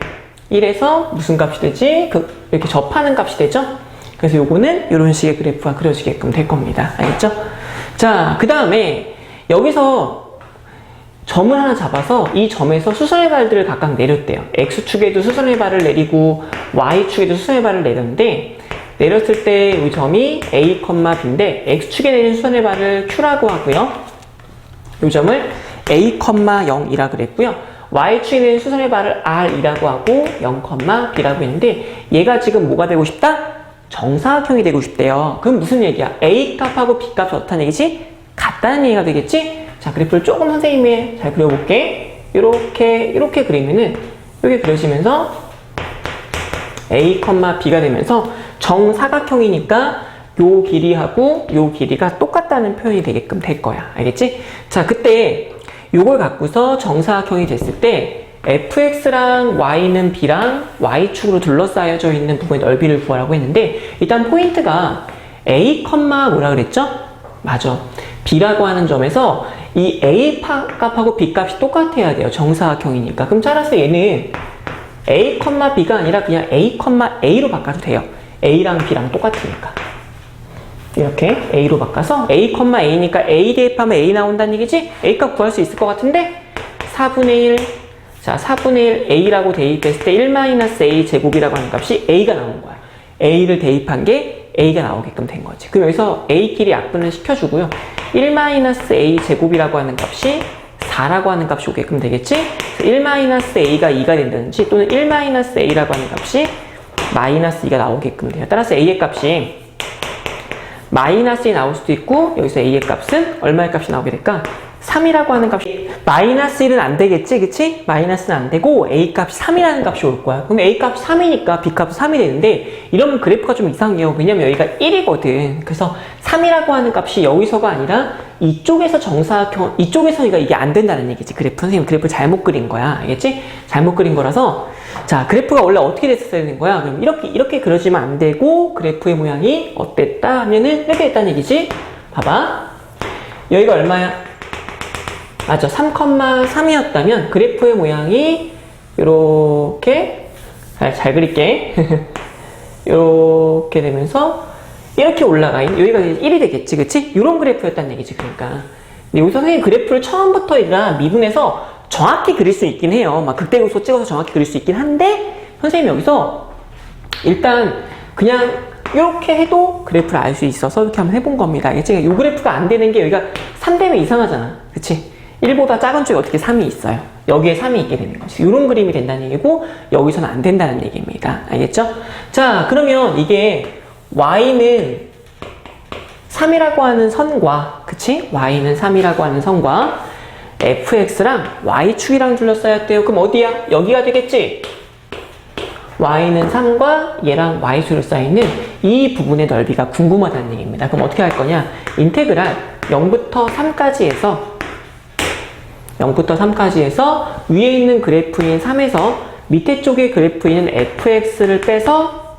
1에서 무슨 값이 되지? 이렇게 접하는 값이 되죠? 그래서 요거는 이런 식의 그래프가 그려지게끔 될 겁니다. 알겠죠? 자, 그 다음에 여기서 점을 하나 잡아서 이 점에서 수선의 발들을 각각 내렸대요. X축에도 수선의 발을 내리고 Y축에도 수선의 발을 내렸는데 내렸을 때 이 점이 A, B인데 X축에 내린 수선의 발을 Q라고 하고요. 이 점을 A, 0이라고 그랬고요. Y축에 내린 수선의 발을 R이라고 하고 0, B라고 했는데 얘가 지금 뭐가 되고 싶다? 정사각형이 되고 싶대요. 그럼 무슨 얘기야? A 값하고 B 값이 어떻다는 얘기지? 같다는 얘기가 되겠지? 자, 그래프를 조금 선생님이 잘 그려볼게. 이렇게 그리면은 이렇게 그려지면서 A, B가 되면서 정사각형이니까 요 길이하고 요 길이가 똑같다는 표현이 되게끔 될 거야. 알겠지? 자, 그때 요걸 갖고서 정사각형이 됐을 때 fx랑 y는 b랑 y축으로 둘러싸여져 있는 부분의 넓이를 구하라고 했는데 일단 포인트가 a, 뭐라 그랬죠? 맞아. b라고 하는 점에서 이 a 값하고 b 값이 똑같아야 돼요. 정사각형이니까. 그럼 따라서 얘는 a, b가 아니라 그냥 a, a로 바꿔도 돼요. a랑 b랑 똑같으니까. 이렇게 a로 바꿔서 a, a니까 a 대입하면 a 나온다는 얘기지? a 값 구할 수 있을 것 같은데 4분의 1 자, 4분의 1 a라고 대입했을 때 1-a 제곱이라고 하는 값이 a가 나온 거야. a를 대입한 게 a가 나오게끔 된 거지. 그럼 여기서 a끼리 약분을 시켜주고요. 1-a 제곱이라고 하는 값이 4라고 하는 값이 오게끔 되겠지? 1-a가 2가 된다든지 또는 1-a라고 하는 값이 -2가 나오게끔 돼요. 따라서 a의 값이 -2 나올 수도 있고 여기서 a의 값은 얼마의 값이 나오게 될까? 3이라고 하는 값이 -1은 안 되겠지, 그치? 마이너스는 안 되고 a 값이 3이라는 값이 올 거야. 그럼 a 값이 3이니까 b 값은 3이 되는데 이러면 그래프가 좀 이상해요. 왜냐면 여기가 1이거든. 그래서 3이라고 하는 값이 여기서가 아니라 이쪽에서 정사각형, 이쪽에서니까 이게 안 된다는 얘기지. 그래프 선생님 그래프 잘못 그린 거야. 알겠지? 잘못 그린 거라서 자, 그래프가 원래 어떻게 됐었어야 되는 거야? 그럼 이렇게 그려지면 안 되고 그래프의 모양이 어땠다 하면은 이렇게 됐다는 얘기지. 봐봐. 여기가 얼마야? 맞아. 3,3이었다면 그래프의 모양이 요렇게 잘 그릴게. 요렇게 되면서 이렇게 올라가. 여기가 1이 되겠지. 그치? 요런 그래프였다는 얘기지. 그러니까. 근데 여기서 선생님 그래프를 처음부터 얘가 미분해서 정확히 그릴 수 있긴 해요. 막 극대요소 찍어서 정확히 그릴 수 있긴 한데 선생님이 여기서 일단 그냥 이렇게 해도 그래프를 알 수 있어서 이렇게 한번 해본 겁니다. 알겠지? 이 그래프가 안 되는 게 여기가 3되면 이상하잖아. 그치? 1보다 작은 쪽에 어떻게 3이 있어요? 여기에 3이 있게 되는 거지. 이런 그림이 된다는 얘기고 여기서는 안 된다는 얘기입니다. 알겠죠? 자, 그러면 이게 y는 3이라고 하는 선과 그치? y는 3이라고 하는 선과 fx랑 y축이랑 둘러싸여 돼요. 그럼 어디야? 여기가 되겠지? y는 3과 얘랑 y축으로 쌓여있는 이 부분의 넓이가 궁금하다는 얘기입니다. 그럼 어떻게 할 거냐? 인테그랄 0부터 3까지 해서 위에 있는 그래프인 3에서 밑에 쪽의 그래프인 fx를 빼서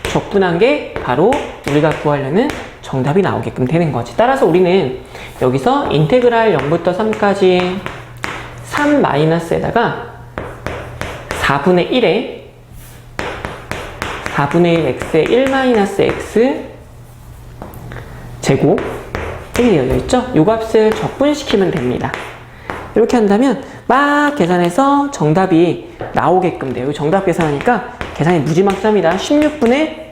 적분한 게 바로 우리가 구하려는 정답이 나오게끔 되는 거지. 따라서 우리는 여기서 인테그랄 0부터 3까지 3-에다가 4분의 1에 4분의 1x에 1-x 제곱 이렇게 되어 있죠? 이 값을 적분시키면 됩니다. 이렇게 한다면 막 계산해서 정답이 나오게끔 돼요. 정답 계산하니까 계산이 무지막지합니다. 16분의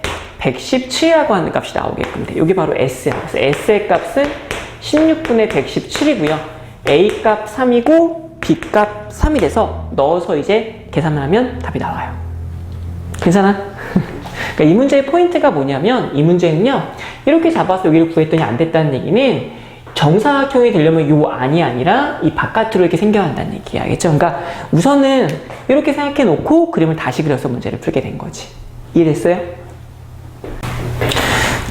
117이라고 하는 값이 나오게끔 돼요. 이게 바로 S야. 그래서 S의 값은 16분의 117이고요. A 값 3이고 B 값 3이 돼서 넣어서 이제 계산을 하면 답이 나와요. 괜찮아? 그러니까 이 문제의 포인트가 뭐냐면 이 문제는요. 이렇게 잡아서 여기를 구했더니 안 됐다는 얘기는 정사각형이 되려면 요 안이 아니라 이 바깥으로 이렇게 생겨야 한다는 얘기야. 알겠죠? 그러니까 우선은 이렇게 생각해 놓고 그림을 다시 그려서 문제를 풀게 된 거지. 이해됐어요?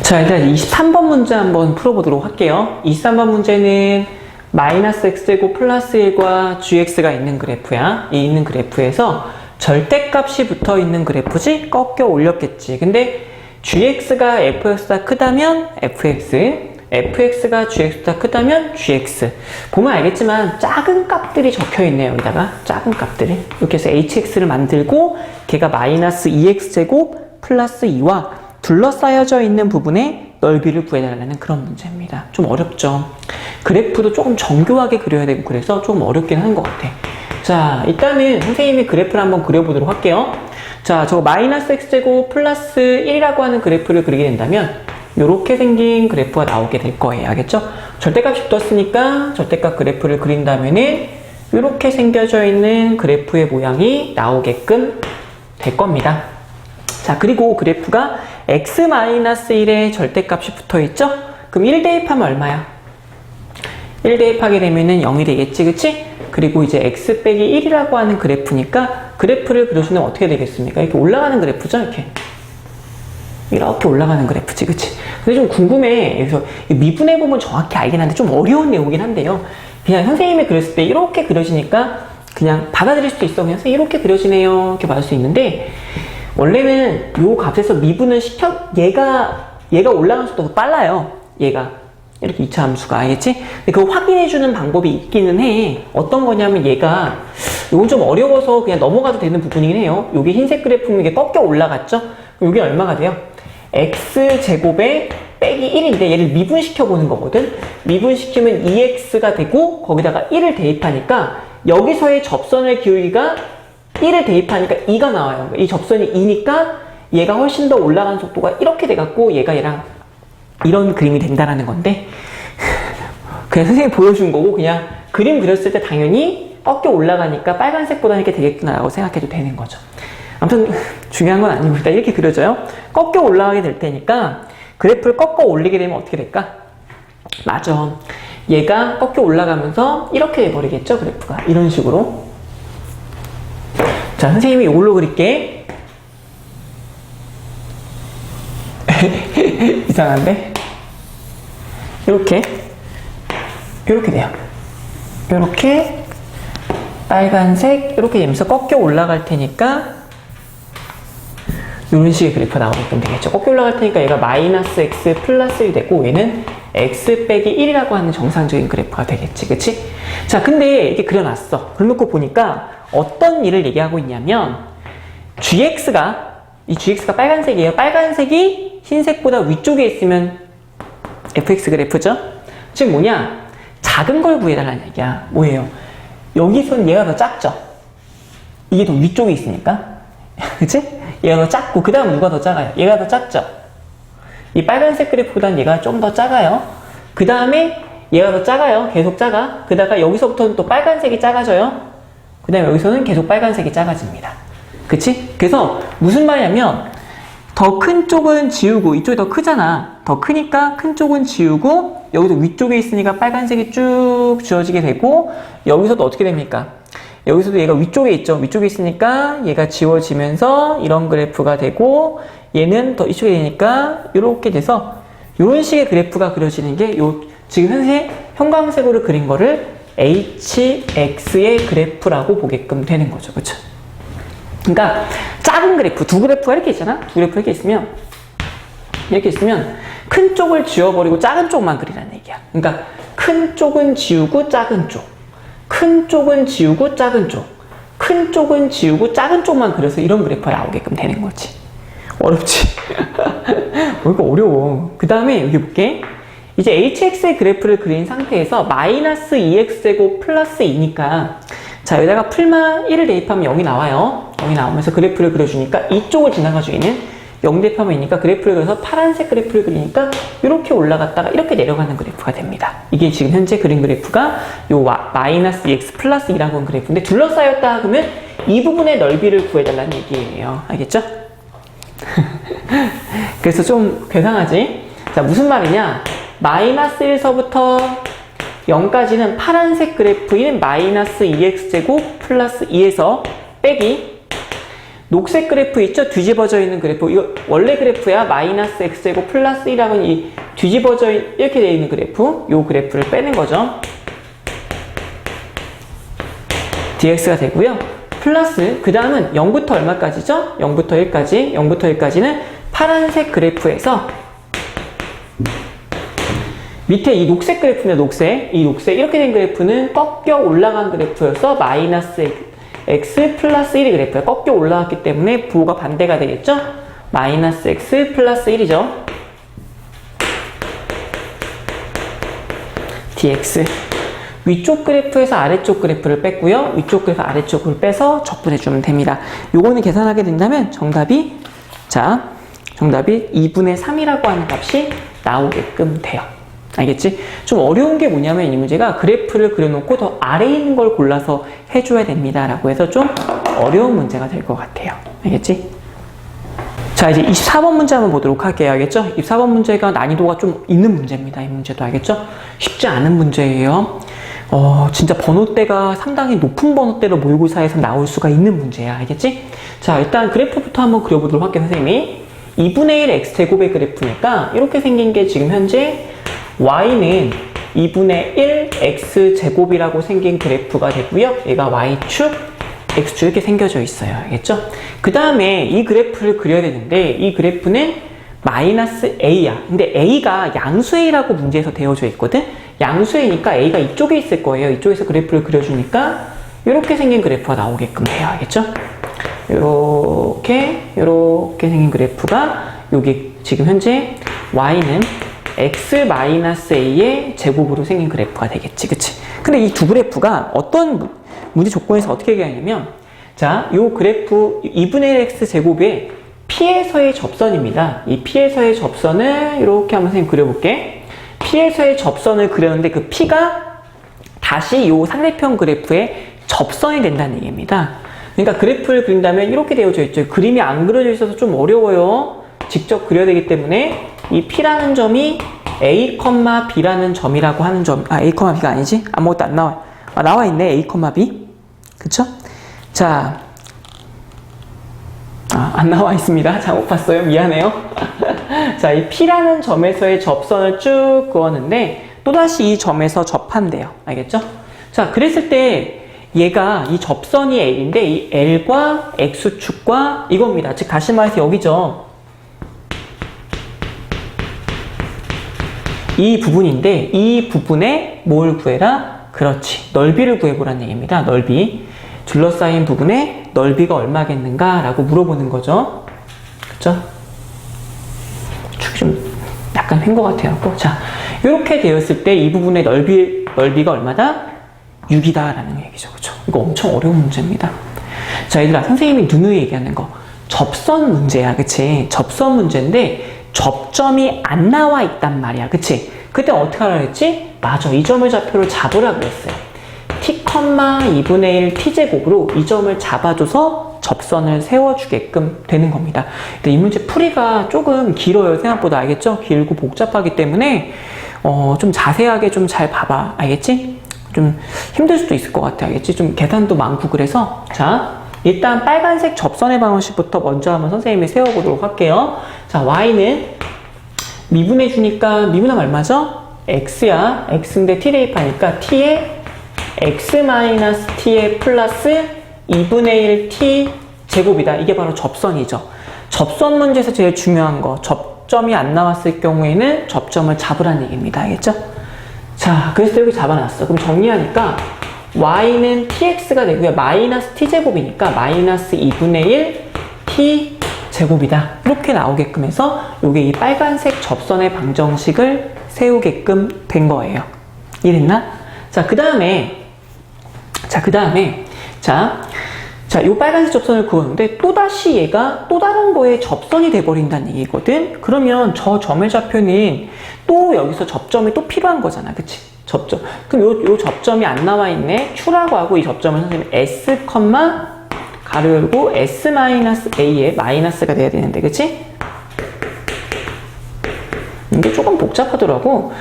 자, 일단 23번 문제 한번 풀어보도록 할게요. 23번 문제는 -x제곱 플러스 1과 gx가 있는 그래프야. 이 있는 그래프에서 절대값이 붙어 있는 그래프지? 꺾여 올렸겠지. 근데 gx가 fx보다 크다면 fx, fx가 gx보다 크다면 gx. 보면 알겠지만 작은 값들이 적혀 있네요. 여기다가 작은 값들이. 이렇게 해서 hx를 만들고 걔가 -2x제곱 플러스 2와 둘러싸여져 있는 부분의 넓이를 구해달라는 그런 문제입니다. 좀 어렵죠. 그래프도 조금 정교하게 그려야 되고 그래서 조금 어렵긴 한 것 같아. 자, 일단은 선생님이 그래프를 한번 그려보도록 할게요. 자, 저거 -x제곱 플러스 1이라고 하는 그래프를 그리게 된다면 이렇게 생긴 그래프가 나오게 될 거예요. 알겠죠? 절대값이 붙었으니까 절대값 그래프를 그린다면은 이렇게 생겨져 있는 그래프의 모양이 나오게끔 될 겁니다. 자, 그리고 그래프가 x-1에 절대값이 붙어있죠? 그럼 1 대입하면 얼마야? 1 대입하게 되면은 0이 되겠지, 그치? 그리고 이제 x 빼기 1이라고 하는 그래프니까 그래프를 그려주면 어떻게 되겠습니까? 이렇게 올라가는 그래프죠? 이렇게 올라가는 그래프지, 그치? 근데 좀 궁금해. 그래서 미분해보면 정확히 알긴 한데 좀 어려운 내용이긴 한데요. 그냥 선생님이 그렸을 때 이렇게 그려지니까 그냥 받아들일 수도 있어. 그냥 선생님 이렇게 그려지네요. 이렇게 받을 수 있는데 원래는 요 값에서 미분을 얘가 올라가는 속도가 빨라요. 얘가. 이렇게 2차 함수가. 알겠지? 근데 그거 확인해주는 방법이 있기는 해. 어떤 거냐면 얘가, 요건 좀 어려워서 그냥 넘어가도 되는 부분이긴 해요. 요게 흰색 그래프는 이게 꺾여 올라갔죠? 그럼 요게 얼마가 돼요? x제곱에 빼기 1인데 얘를 미분시켜보는 거거든? 미분시키면 2x가 되고 거기다가 1을 대입하니까 여기서의 접선의 기울기가 1을 대입하니까 2가 나와요. 이 접선이 2니까 얘가 훨씬 더 올라가는 속도가 이렇게 돼갖고 얘랑 이런 그림이 된다라는 건데 그냥 선생님이 보여준 거고 그냥 그림 그렸을 때 당연히 꺾여 올라가니까 빨간색보다는 이렇게 되겠구나라고 생각해도 되는 거죠. 아무튼 중요한 건 아니고 일단 이렇게 그려져요. 꺾여 올라가게 될 테니까 그래프를 꺾어 올리게 되면 어떻게 될까? 맞아. 얘가 꺾여 올라가면서 이렇게 돼버리겠죠, 그래프가. 이런 식으로. 자, 선생님이 이걸로 그릴게. 이상한데? 이렇게 돼요. 이렇게 빨간색 이렇게 되면서 꺾여 올라갈 테니까 이런 식의 그래프가 나오게끔 되겠죠. 꺾여 올라갈 테니까 얘가 마이너스 x 플러스 1이 되고 얘는 x 빼기 1이라고 하는 정상적인 그래프가 되겠지. 그치? 자, 근데 이렇게 그려놨어. 그려놓고 보니까 어떤 일을 얘기하고 있냐면 이 gx가 빨간색이에요. 빨간색이 흰색보다 위쪽에 있으면 fx 그래프죠? 즉 뭐냐? 작은 걸 구해달라는 얘기야. 뭐예요? 여기선 얘가 더 작죠? 이게 더 위쪽에 있으니까. 그치? 얘가 더 작고 그 다음 누가 더 작아요? 얘가 더 작죠? 이 빨간색 그래프보다는 얘가 좀 더 작아요. 그 다음에 얘가 더 작아요. 계속 작아. 그다가 여기서부터는 또 빨간색이 작아져요. 그 다음에 여기서는 계속 빨간색이 작아집니다. 그치? 그래서 무슨 말이냐면 더 큰 쪽은 지우고 이쪽이 더 크잖아. 더 크니까 큰 쪽은 지우고 여기도 위쪽에 있으니까 빨간색이 쭉 지워지게 되고 여기서도 어떻게 됩니까? 여기서도 얘가 위쪽에 있죠. 위쪽에 있으니까 얘가 지워지면서 이런 그래프가 되고 얘는 더 이쪽에 되니까 이렇게 돼서 이런 식의 그래프가 그려지는 게 지금 현재 형광색으로 그린 거를 hx의 그래프라고 보게끔 되는 거죠. 그쵸? 그러니까 작은 그래프, 두 그래프가 이렇게 있잖아. 두 그래프 이렇게 있으면 큰 쪽을 지워버리고 작은 쪽만 그리라는 얘기야. 그러니까 큰 쪽은 지우고 작은 쪽, 큰 쪽은 지우고 작은 쪽, 큰 쪽은 지우고 작은 쪽만 그려서 이런 그래프가 나오게끔 되는 거지. 어렵지? 뭔가 어려워. 그 다음에 여기 볼게. 이제 hx의 그래프를 그린 상태에서 마이너스 2x제곱 플러스 2니까 자, 여기다가 풀마 1을 대입하면 0이 나와요. 0이 나오면서 그래프를 그려주니까 이쪽을 지나가지고 얘는 0 대입하면 이니까 그래프를 그려서 파란색 그래프를 그리니까 이렇게 올라갔다가 이렇게 내려가는 그래프가 됩니다. 이게 지금 현재 그린 그래프가 요 마이너스 2x 플러스 2라고 하는 그래프인데 둘러싸였다 그러면 이 부분의 넓이를 구해달라는 얘기예요. 알겠죠? 그래서 좀 괴상하지? 자, 무슨 말이냐? 마이너스 1서부터 0까지는 파란색 그래프인 마이너스 2x제곱 플러스 2에서 빼기 녹색 그래프 있죠? 뒤집어져 있는 그래프. 이거 원래 그래프야. 마이너스 x제곱 플러스 1하고는 이 뒤집어져 이렇게 되어 있는 그래프. 요 그래프를 빼는 거죠. dx가 되고요. 플러스 그 다음은 0부터 얼마까지죠? 0부터 1까지. 0부터 1까지는 파란색 그래프에서 밑에 이 녹색 그래프입니다. 녹색. 이 녹색 이렇게 된 그래프는 꺾여 올라간 그래프여서 마이너스 x 플러스 1이 그래프예요. 꺾여 올라갔기 때문에 부호가 반대가 되겠죠? 마이너스 x 플러스 1이죠. dx. 위쪽 그래프에서 아래쪽 그래프를 뺐고요. 위쪽 그래프 아래쪽을 빼서 적분해주면 됩니다. 요거는 계산하게 된다면 정답이 2분의 3이라고 하는 값이 나오게끔 돼요. 알겠지? 좀 어려운 게 뭐냐면 이 문제가 그래프를 그려놓고 더 아래에 있는 걸 골라서 해줘야 됩니다. 라고 해서 좀 어려운 문제가 될 것 같아요. 알겠지? 자, 이제 24번 문제 한번 보도록 할게요. 알겠죠? 24번 문제가 난이도가 좀 있는 문제입니다. 이 문제도 알겠죠? 쉽지 않은 문제예요. 진짜 번호대가 상당히 높은 번호대로 모의고사에서 나올 수가 있는 문제야. 알겠지? 자, 일단 그래프부터 한번 그려보도록 할게요, 선생님이. 2분의 1 x제곱의 그래프니까 이렇게 생긴 게 지금 현재 y는 2분의 1 x제곱이라고 생긴 그래프가 되고요. 얘가 y축, x축 이렇게 생겨져 있어요. 알겠죠? 그 다음에 이 그래프를 그려야 되는데 이 그래프는 마이너스 a야. 근데 a가 양수 a라고 문제에서 되어져 있거든? 양수 a니까 a가 이쪽에 있을 거예요. 이쪽에서 그래프를 그려주니까 이렇게 생긴 그래프가 나오게끔 해요. 알겠죠? 이렇게 생긴 그래프가 여기 지금 현재 y는 x-a의 제곱으로 생긴 그래프가 되겠지. 그치? 근데 이 두 그래프가 어떤 문제 조건에서 어떻게 얘기하냐면 자, 요 그래프 2분의 1 x제곱의 P에서의 접선입니다. 이 P에서의 접선을 이렇게 한번 선생님 그려볼게. P에서의 접선을 그렸는데 그 P가 다시 이 상대편 그래프에 접선이 된다는 얘기입니다. 그러니까 그래프를 그린다면 이렇게 되어져 있죠. 그림이 안 그려져 있어서 좀 어려워요. 직접 그려야 되기 때문에 이 P라는 점이 A, B라는 점이라고 하는 점, A, B가 아니지? 아무것도 안 나와요. 나와 있네, A, B. 그쵸? 자, 안 나와 있습니다. 잘못 봤어요. 미안해요. 자, 이 P라는 점에서의 접선을 쭉 그었는데 또다시 이 점에서 접한대요. 알겠죠? 자, 그랬을 때 얘가 이 접선이 L인데 이 L과 X축과 이겁니다. 즉 다시 말해서 여기죠. 이 부분인데 이 부분에 뭘 구해라? 그렇지. 넓이를 구해보라는 얘기입니다. 넓이. 둘러싸인 부분의 넓이가 얼마겠는가? 라고 물어보는 거죠. 그쵸? 축이 좀 약간 핀 것 같아요. 자, 이렇게 되었을 때 이 부분의 넓이가 얼마다? 6이다 라는 얘기죠. 그쵸? 이거 엄청 어려운 문제입니다. 자, 얘들아, 선생님이 누누이 얘기하는 거. 접선 문제야. 그치? 접선 문제인데 접점이 안 나와 있단 말이야. 그치? 그때 어떻게 하라 그랬지? 맞아. 이 점의 좌표를 잡으라 그랬어요. t, 2분의 1 t제곱으로 이 점을 잡아줘서 접선을 세워주게끔 되는 겁니다. 근데 이 문제 풀이가 조금 길어요. 생각보다. 알겠죠? 길고 복잡하기 때문에 좀 자세하게 좀 잘 봐봐. 알겠지? 좀 힘들 수도 있을 것 같아. 알겠지? 좀 계산도 많고 그래서 자, 일단 빨간색 접선의 방정식부터 먼저 한번 선생님이 세워보도록 할게요. 자, y는 미분해 주니까 미분하면 얼마죠? x야. x인데 t 대입하니까 t에 x-t에 플러스 2분의 1 t 제곱이다. 이게 바로 접선이죠. 접선 문제에서 제일 중요한 거, 접점이 안 나왔을 경우에는 접점을 잡으라는 얘기입니다. 알겠죠? 자, 그래서 여기 잡아놨어. 그럼 정리하니까 y는 tx가 되고요. 마이너스 t제곱이니까 마이너스 2분의 1 t 제곱이다. 이렇게 나오게끔 해서 요게 이 빨간색 접선의 방정식을 세우게끔 된 거예요. 이해됐나? 자, 그 다음에 요 빨간색 접선을 그었는데 또다시 얘가 또 다른 거에 접선이 돼버린다는 얘기거든? 그러면 저 점의 좌표는 또 여기서 접점이 또 필요한 거잖아. 그치? 접점. 그럼 요 접점이 안 나와 있네? Q라고 하고 이 접점을 선생님 S, 가로 열고 S-A에 마이너스가 돼야 되는데, 그치? 이게 조금 복잡하더라고.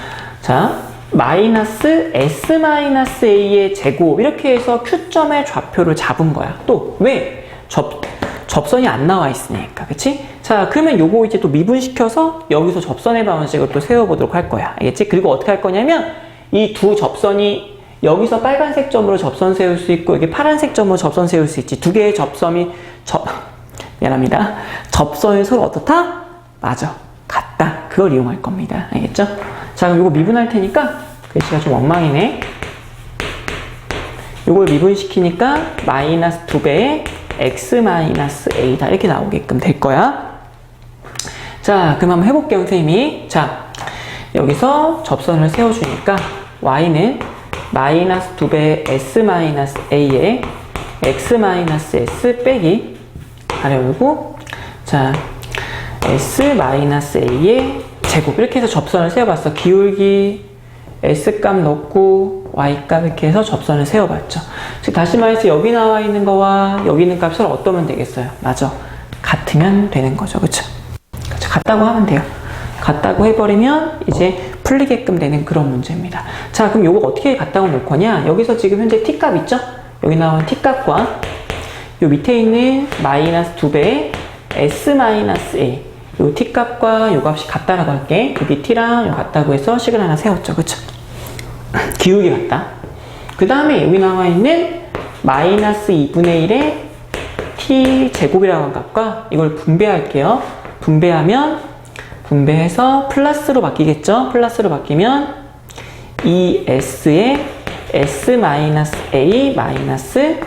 자, 마이너스 S-A의 제곱. 이렇게 해서 Q점의 좌표를 잡은 거야. 또, 왜? 접선이 안 나와 있으니까. 그치? 자, 그러면 요거 이제 또 미분시켜서 여기서 접선의 방정식을 또 세워보도록 할 거야. 알겠지? 그리고 어떻게 할 거냐면, 이 두 접선이 여기서 빨간색 점으로 접선 세울 수 있고 여기 파란색 점으로 접선 세울 수 있지. 두 개의 접선이 미안합니다. 접선이 서로 어떻다? 맞아. 같다. 그걸 이용할 겁니다. 알겠죠? 자, 그럼 이거 미분할 테니까 글씨가 좀 엉망이네. 이걸 미분시키니까 마이너스 2배의 x-a다. 이렇게 나오게끔 될 거야. 자, 그럼 한번 해볼게요, 선생님이. 자, 여기서 접선을 세워주니까 y는 마이너스 2배 s-a에 x-s 빼기 가로 열고 자 s-a의 제곱 이렇게 해서 접선을 세워봤어. 기울기 s값 넣고 y값 이렇게 해서 접선을 세워봤죠. 즉 다시 말해서 여기 나와 있는 거와 여기 있는 값을 어떠면 되겠어요? 맞아. 같으면 되는 거죠. 그쵸? 같다고 하면 돼요. 같다고 해버리면 이제 풀리게끔 되는 그런 문제입니다. 자, 그럼 요거 어떻게 같다고 놓을 거냐? 여기서 지금 현재 t값 있죠? 여기 나온 t값과 요 밑에 있는 마이너스 2배의 s-a 요 t값과 요 값이 같다라고 할게. 여기 t랑 요 같다고 해서 식을 하나 세웠죠. 그쵸? 기울기 같다. 그 다음에 여기 나와 있는 마이너스 2분의 1의 t 제곱이라고 한 값과 이걸 분배할게요. 분배해서 플러스로 바뀌겠죠? 플러스로 바뀌면 2s의 s-a 마이너스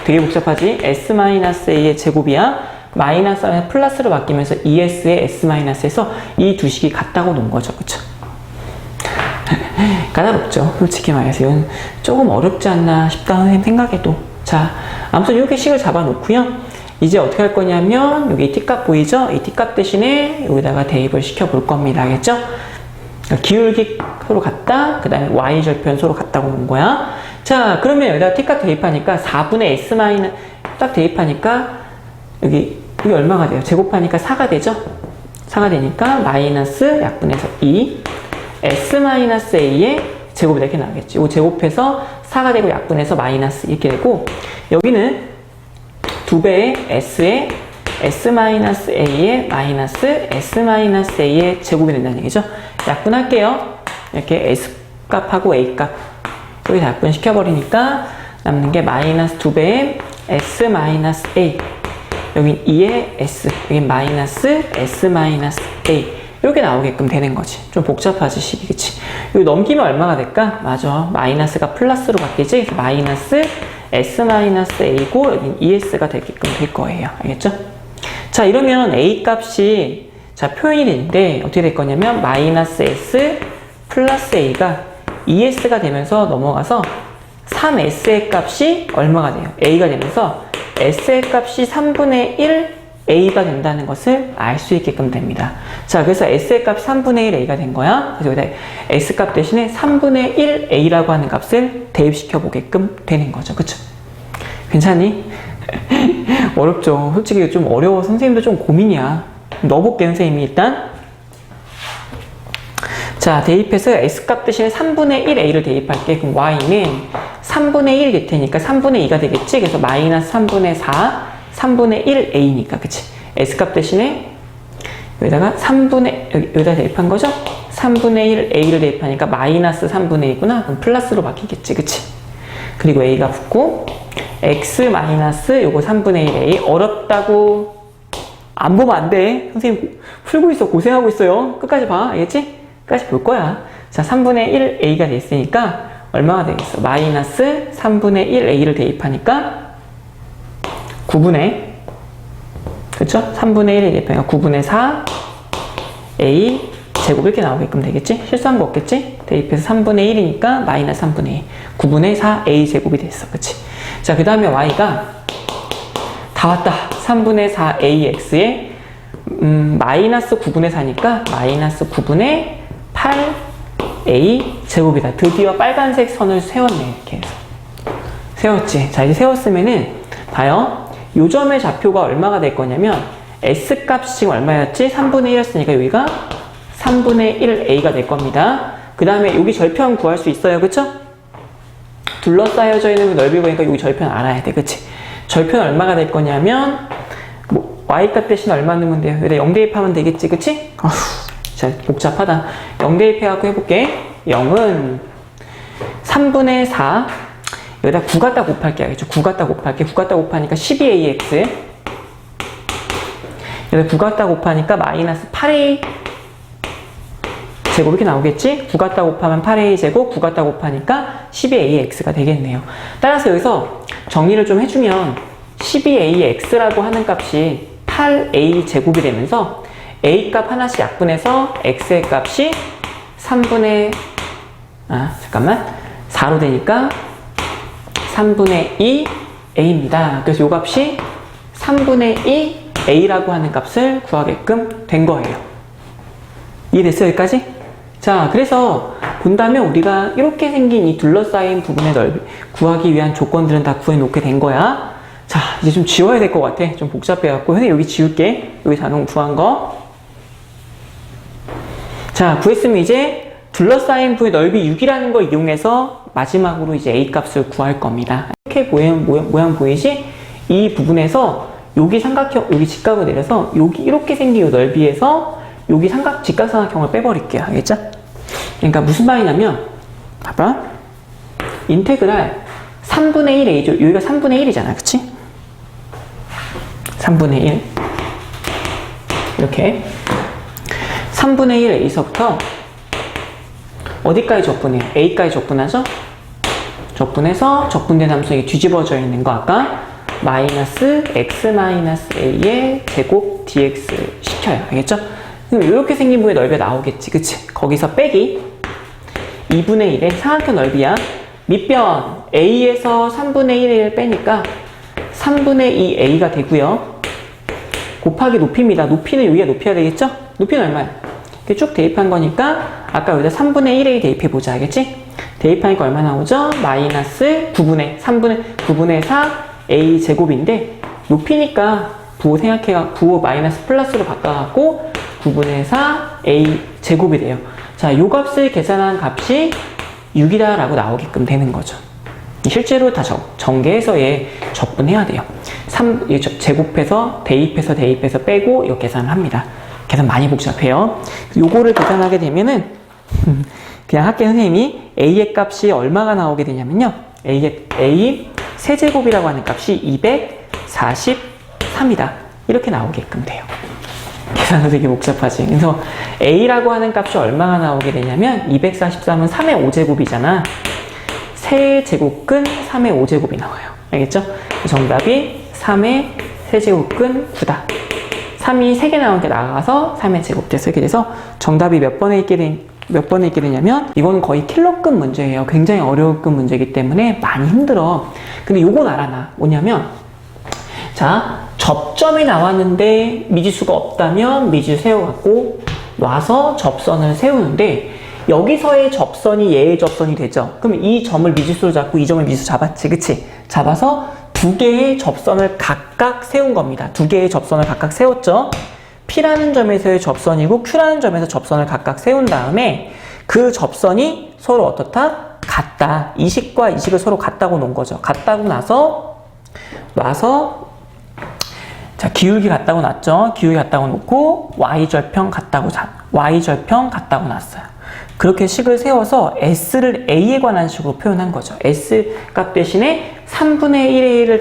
되게 복잡하지? s-a의 제곱이야. 마이너스 플러스로 바뀌면서 2s의 s-에서 이 두 식이 같다고 놓은 거죠. 그쵸? 까다롭죠? 솔직히 말해서 이건 조금 어렵지 않나 싶다 선생님 생각에도. 자, 아무튼 이렇게 식을 잡아 놓고요. 이제 어떻게 할 거냐면 여기 t값 보이죠? 이 t값 대신에 여기다가 대입을 시켜 볼 겁니다. 알겠죠? 기울기 서로 같다. 그 다음에 y절편 서로 같다고 놓은 거야. 자, 그러면 여기다 t값 대입하니까 4분의 s 마이너스 딱 대입하니까 여기 얼마가 돼요? 제곱하니까 4가 되죠? 4가 되니까 마이너스 약분해서 2 s 마이너스 a의 제곱이 이렇게 나오겠지. 이 제곱해서 4가 되고 약분해서 마이너스 이렇게 되고, 여기는 2배의 s의 s-a의 마이너스 s-a의 제곱이 된다는 얘기죠. 약분할게요. 이렇게 s값하고 a값 여기서 약분시켜버리니까 남는 게 마이너스 2배의 s-a, 여긴 2의 s, 여긴 마이너스 s-a 이렇게 나오게끔 되는 거지. 좀 복잡하지, 식이. 그치? 이거 넘기면 얼마가 될까? 맞아. 마이너스가 플러스로 바뀌지? 그래서 마이너스 s-a고 여긴 es가 되게끔 될 거예요. 알겠죠? 자, 이러면 a 값이 자 표현이 되는데 어떻게 될 거냐면 마이너스 s 플러스 a가 2s가 되면서 넘어가서 3s의 값이 얼마가 돼요? a가 되면서 s의 값이 3분의 1 a가 된다는 것을 알 수 있게끔 됩니다. 자, 그래서 s의 값이 3분의 1 a가 된 거야. 그래서 여기다 s 값 대신에 3분의 1 a라고 하는 값을 대입시켜 보게끔 되는 거죠. 그쵸? 괜찮니? 어렵죠. 솔직히 좀 어려워. 선생님도 좀 고민이야. 넣어볼게요, 선생님이 일단. 자, 대입해서 s값 대신에 3분의 1a를 대입할게. 그럼 y는 3분의 1 될 테니까 3분의 2가 되겠지? 그래서 마이너스 3분의 4, 3분의 1a니까, 그치? s값 대신에 여기다가 여기다 대입한 거죠? 3분의 1a를 대입하니까 마이너스 3분의 1이구나. 그럼 플러스로 바뀌겠지, 그치? 그리고 a가 붙고, x 마이너스 요거 3분의 1a. 어렵다고 안 보면 안 돼. 선생님 풀고 있어. 고생하고 있어요. 끝까지 봐. 알겠지? 끝까지 볼 거야. 자, 3분의 1a가 됐으니까 얼마가 되겠어? 마이너스 3분의 1a를 대입하니까 9분의, 그쵸? 3분의 1에 대입하니까 9분의 4 a 제곱 이렇게 나오게끔 되겠지? 실수한 거 없겠지? 대입해서 3분의 1이니까 마이너스 3분의 2 9분의 4 a 제곱이 됐어. 그치? 자, 그 다음에 y가 다 왔다. 3분의 4 ax에 마이너스 9분의 4니까 마이너스 9분의 8 a 제곱이다. 드디어 빨간색 선을 세웠네. 이렇게 해서 세웠지. 자, 이제 세웠으면은 봐요. 요 점의 좌표가 얼마가 될 거냐면 s 값이 지금 얼마였지? 3분의 1이었으니까 여기가 3분의 1a가 될 겁니다. 그 다음에 여기 절편 구할 수 있어요. 그쵸? 둘러싸여져 있는 넓이 보니까 여기 절편 알아야 돼. 그치? 절편 얼마가 될 거냐면 y값 대신 얼마 넣으면 돼요? 여기다 0 대입하면 되겠지. 그치? 어휴, 자, 복잡하다. 0 대입해갖고 해볼게. 0은 3분의 4 여기다 9 갖다 곱할게. 알겠죠? 9 갖다 곱할게. 9 갖다 곱하니까 12ax 여기다 9 갖다 곱하니까 마이너스 8a 제곱 이렇게 나오겠지? 9 갖다 곱하면 8a 제곱, 9 갖다 곱하니까 12ax가 되겠네요. 따라서 여기서 정리를 좀 해주면 12ax라고 하는 값이 8a 제곱이 되면서 a 값 하나씩 약분해서 x의 값이 3분의 4로 되니까 3분의 2 a입니다. 그래서 이 값이 3분의 2 a라고 하는 값을 구하게끔 된 거예요. 이해됐어요? 여기까지? 자, 그래서 본다면 우리가 이렇게 생긴 이 둘러싸인 부분의 넓이 구하기 위한 조건들은 다 구해놓게 된 거야. 자, 이제 좀 지워야 될 것 같아. 좀 복잡해갖고. 선생님 여기 지울게. 여기 자동 구한 거. 자, 구했으면 이제 둘러싸인 부의 넓이 6이라는 걸 이용해서 마지막으로 이제 a 값을 구할 겁니다. 이렇게 모양 보이지? 이 부분에서 여기 삼각형, 여기 직각을 내려서 여기 이렇게 생긴 이 넓이에서 여기 직각삼각형을 빼버릴게요. 알겠죠? 그러니까 무슨 말이냐면 봐봐. 인테그랄 3분의 1 a죠. 여기가 3분의 1이잖아. 그치? 3분의 1 이렇게 3분의 1 a서부터 어디까지 적분해요? a까지 적분하죠? 적분해서 적분된 함수에 뒤집어져 있는 거 아까 마이너스 x 마이너스 a의 제곱 dx를 시켜요. 알겠죠? 그럼 이렇게 생긴 부의 넓이가 나오겠지. 그치? 거기서 빼기 2분의 1의 삼각형 넓이야. 밑변 a에서 3분의 1을 빼니까 3분의 2a가 되고요. 곱하기 높이입니다. 높이는 여기가 높이가 되겠죠? 높이는 얼마야? 이렇게 쭉 대입한 거니까 아까 여기다 3분의 1a 대입해보자. 알겠지? 대입하니까 얼마 나오죠? 마이너스 9분의 4 a 제곱인데 높이니까 부호 부호 마이너스 플러스로 바꿔갖고 9분의 4 a 제곱이 돼요. 자, 요 값을 계산한 값이 6이다 라고 나오게끔 되는 거죠. 실제로 다 전개해서 얘 적분해야 돼요. 제곱해서 대입해서 빼고 이거 계산을 합니다. 계산 많이 복잡해요. 요거를 계산하게 되면은 그냥 학교 선생님이 a의 값이 얼마가 나오게 되냐면요. a 세제곱이라고 하는 값이 243이다. 이렇게 나오게끔 돼요. 계산도 되게 복잡하지. 그래서 a라고 하는 값이 얼마가 나오게 되냐면 243은 3의 5제곱이잖아. 세제곱근 3의 5제곱이 나와요. 알겠죠? 정답이 3의 세제곱근 9다. 3이 3개 나온 게 나가서 3의 제곱돼서 이렇게 돼서 정답이 몇 번에 있게 되냐면 이건 거의 킬러급 문제예요. 굉장히 어려울급 문제이기 때문에 많이 힘들어. 근데 요건 알아놔. 뭐냐면 자, 접점이 나왔는데 미지수가 없다면 미지수 세워갖고 놔서 접선을 세우는데 여기서의 접선이 얘의 접선이 되죠. 그럼 이 점을 미지수로 잡고 이 점을 미지수 잡았지, 그치? 잡아서 두 개의 접선을 각각 세운 겁니다. 두 개의 접선을 각각 세웠죠. P라는 점에서의 접선이고 Q라는 점에서 접선을 각각 세운 다음에 그 접선이 서로 어떻다? 같다. 이 식과 이 식을 서로 같다고 놓은 거죠. 같다고 놔서 자, 기울기 같다고 놨죠. 기울기 같다고 놓고 y절편 같다고 놨어요. 그렇게 식을 세워서 s를 a에 관한 식으로 표현한 거죠. s 값 대신에 3분의 1a를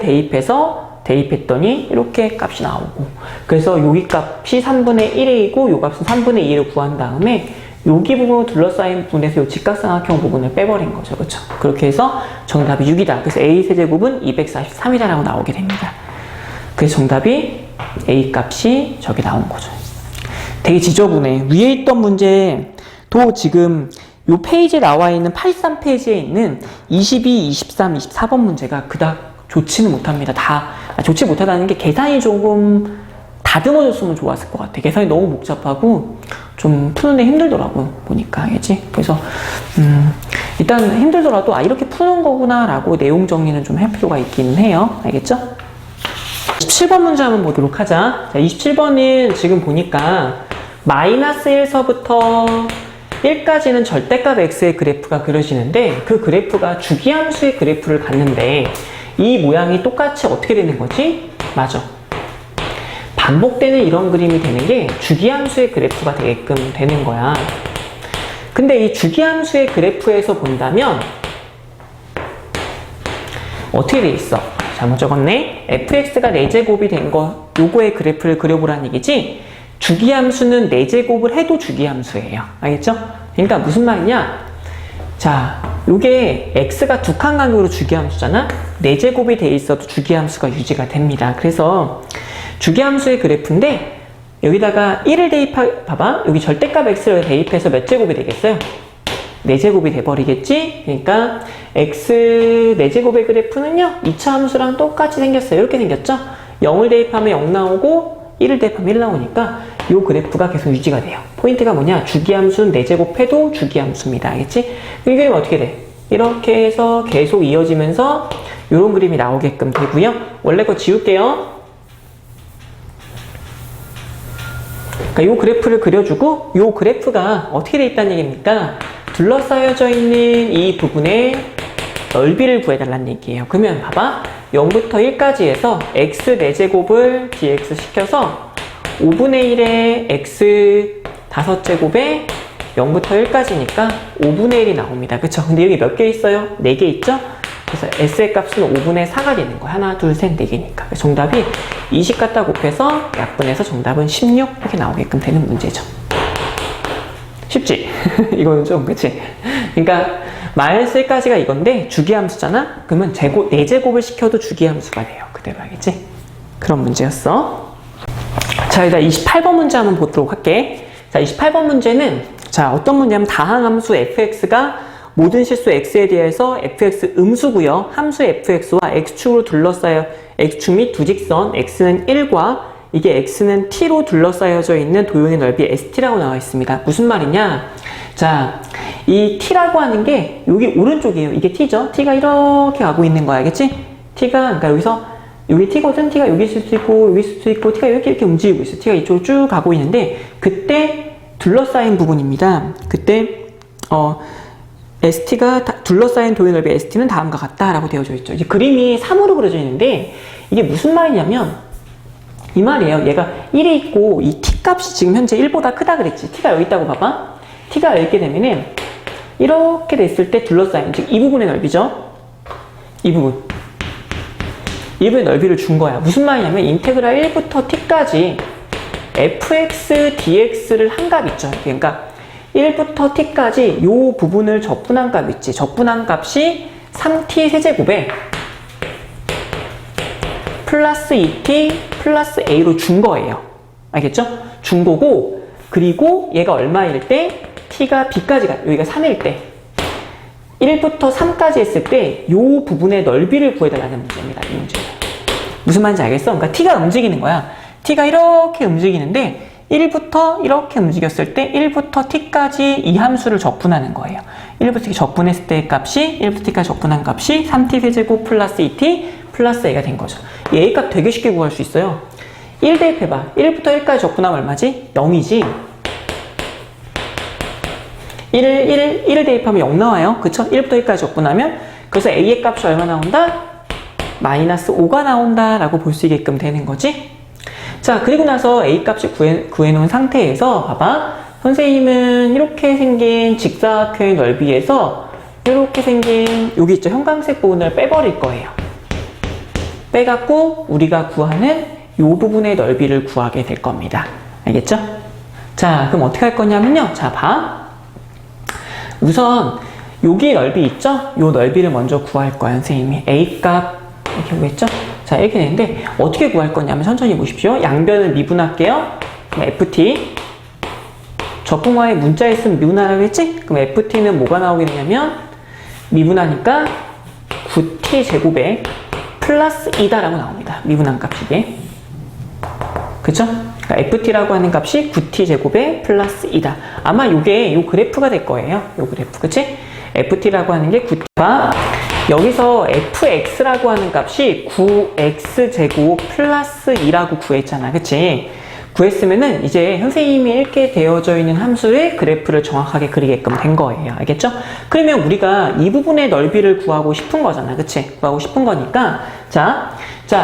대입했더니 이렇게 값이 나오고, 그래서 여기 값이 3분의 1a이고 요 값은 3분의 2를 구한 다음에 여기 부분을 둘러싸인 부분에서 이 직각삼각형 부분을 빼버린 거죠. 그렇죠? 그렇게 해서 정답이 6이다. 그래서 a 세제곱은 243이다 라고 나오게 됩니다. 그래서 정답이 a 값이 저기 나온 거죠. 되게 지저분해. 위에 있던 문제도 지금 요 페이지에 나와 있는 83페이지에 있는 22, 23, 24번 문제가 그닥 좋지는 못합니다. 좋지 못하다는 게 계산이 조금 다듬어졌으면 좋았을 것 같아. 계산이 너무 복잡하고 좀 푸는데 힘들더라고요. 보니까. 알겠지? 그래서 일단 힘들더라도 이렇게 푸는 거구나 라고 내용 정리는 좀 할 필요가 있긴 해요. 알겠죠? 27번 문제 한번 보도록 하자. 자, 27번은 지금 보니까 마이너스 1서부터 1까지는 절대값 x의 그래프가 그려지는데 그 그래프가 주기함수의 그래프를 갖는데 이 모양이 똑같이 어떻게 되는 거지? 맞아. 반복되는 이런 그림이 되는 게 주기함수의 그래프가 되게끔 되는 거야. 근데 이 주기함수의 그래프에서 본다면 어떻게 돼 있어? 잘못 적었네. fx가 4제곱이 된 거, 요거의 그래프를 그려보라는 얘기지. 주기함수는 4제곱을 해도 주기함수예요. 알겠죠? 그러니까 무슨 말이냐? 자, 요게 x가 두 칸 간격으로 주기함수잖아? 4제곱이 돼 있어도 주기함수가 유지가 됩니다. 그래서 주기함수의 그래프인데 여기다가 1을 봐봐. 여기 절대값 x를 대입해서 몇 제곱이 되겠어요? 4제곱이 돼버리겠지? 그러니까 x 4제곱의 그래프는요 2차 함수랑 똑같이 생겼어요. 이렇게 생겼죠? 0을 대입하면 0 나오고 1을 대입하면 1 나오니까 이 그래프가 계속 유지가 돼요. 포인트가 뭐냐? 주기함수는 4제곱 해도 주기함수입니다. 알겠지? 이 그림 어떻게 돼? 이렇게 해서 계속 이어지면서 이런 그림이 나오게끔 되고요. 원래 거 지울게요. 그러니까 이 그래프를 그려주고 이 그래프가 어떻게 돼 있다는 얘기입니까? 둘러싸여져 있는 이 부분의 넓이를 구해달라는 얘기예요. 그러면 봐봐. 0부터 1까지 해서 x 4제곱을 dx 시켜서 5분의 1에 x 5제곱에 0부터 1까지니까 5분의 1이 나옵니다. 그쵸? 근데 여기 몇 개 있어요? 4개 있죠? 그래서 s의 값은 5분의 4가 되는 거야. 하나, 둘, 셋, 4개니까. 정답이 20 갖다 곱해서 약분해서 정답은 16 이렇게 나오게끔 되는 문제죠. 쉽지? 이거는 좀, 그치? 그러니까, 마이너스 1까지가 이건데, 주기함수잖아? 그러면 4제곱을 시켜도 주기함수가 돼요. 그대로 알겠지? 그런 문제였어. 자, 일단 28번 문제 한번 보도록 할게. 자, 28번 문제는, 자, 어떤 문제냐면, 다항함수 fx가 모든 실수 x에 대해서 fx 음수고요. 함수 fx와 x축으로 둘러싸여 x축 및 두 직선 x는 1과 이게 x는 t로 둘러싸여져 있는 도형의 넓이 st라고 나와 있습니다. 무슨 말이냐? 자, 이 t라고 하는 게 여기 오른쪽이에요. 이게 t죠? t가 이렇게 가고 있는 거야, 알겠지? t가 그러니까 여기서 여기 t거든. t가 여기 있을 수도 있고 여기 있을 수도 있고 t가 이렇게 움직이고 있어. t가 이쪽으로 쭉 가고 있는데 그때 둘러싸인 부분입니다. 그때 ST가 둘러싸인 도형의 넓이 ST는 다음과 같다라고 되어져 있죠. 이제 그림이 3으로 그려져 있는데 이게 무슨 말이냐면 이 말이에요. 얘가 1이 있고 이 t 값이 지금 현재 1보다 크다 그랬지. t가 여기 있다고 봐봐. t가 이렇게 되면은 이렇게 됐을 때 둘러싸인 즉 이 부분의 넓이죠. 이 부분의 넓이를 준 거야. 무슨 말이냐면 인테그랄 1부터 t까지 fx dx를 한 값 있죠. 그러니까 1부터 t까지 요 부분을 적분한 값 있지. 적분한 값이 3t 세제곱에 플러스 2t 플러스 a로 준 거예요. 알겠죠? 준 거고 그리고 얘가 얼마일 때 t가 b까지 가 여기가 3일 때 1부터 3까지 했을 때 요 부분의 넓이를 구해달라는 문제입니다. 이 문제. 무슨 말인지 알겠어? 그러니까 t가 움직이는 거야. t가 이렇게 움직이는데 1부터 이렇게 움직였을 때 1부터 t까지 이 함수를 적분하는 거예요. 1부터 t 적분했을 때 값이 1부터 t까지 적분한 값이 3t 세제곱 플러스 2t 플러스 a가 된 거죠. 이 a 값 되게 쉽게 구할 수 있어요. 1 대입해봐. 1부터 1까지 적분하면 얼마지? 0이지. 1을 대입하면 0 나와요. 그쵸? 1부터 1까지 적분하면 그래서 a의 값이 얼마 나온다? 마이너스 5가 나온다 라고 볼 수 있게끔 되는 거지. 자, 그리고 나서 a 값을 구해놓은 상태에서 봐봐. 선생님은 이렇게 생긴 직사각형의 넓이에서 이렇게 생긴 여기 있죠. 형광색 부분을 빼버릴 거예요. 빼갖고 우리가 구하는 이 부분의 넓이를 구하게 될 겁니다. 알겠죠? 자, 그럼 어떻게 할 거냐면요. 자, 봐. 우선 여기 넓이 있죠? 이 넓이를 먼저 구할 거야, 선생님이. a 값 이렇게 오겠죠? 자, 이렇게 되는데 어떻게 구할 거냐면 천천히 보십시오. 양변을 미분할게요. 그럼 ft 적분화에 문자에 쓰면 미분하라고 했지? 그럼 ft는 뭐가 나오게 되냐면 미분하니까 9t 제곱에 플러스 2다라고 나옵니다. 미분한 값이 이게. 그쵸? 그러니까 ft라고 하는 값이 9t 제곱에 플러스 2다. 아마 요게 요 그래프가 될 거예요. 요 그래프. 그치? ft라고 하는 게 9t가 여기서 fx라고 하는 값이 9x제곱 플러스 2라고 구했잖아. 그치? 구했으면은 이제 선생님이 이렇게 되어져 있는 함수의 그래프를 정확하게 그리게끔 된 거예요. 알겠죠? 그러면 우리가 이 부분의 넓이를 구하고 싶은 거잖아. 그치? 구하고 싶은 거니까 자,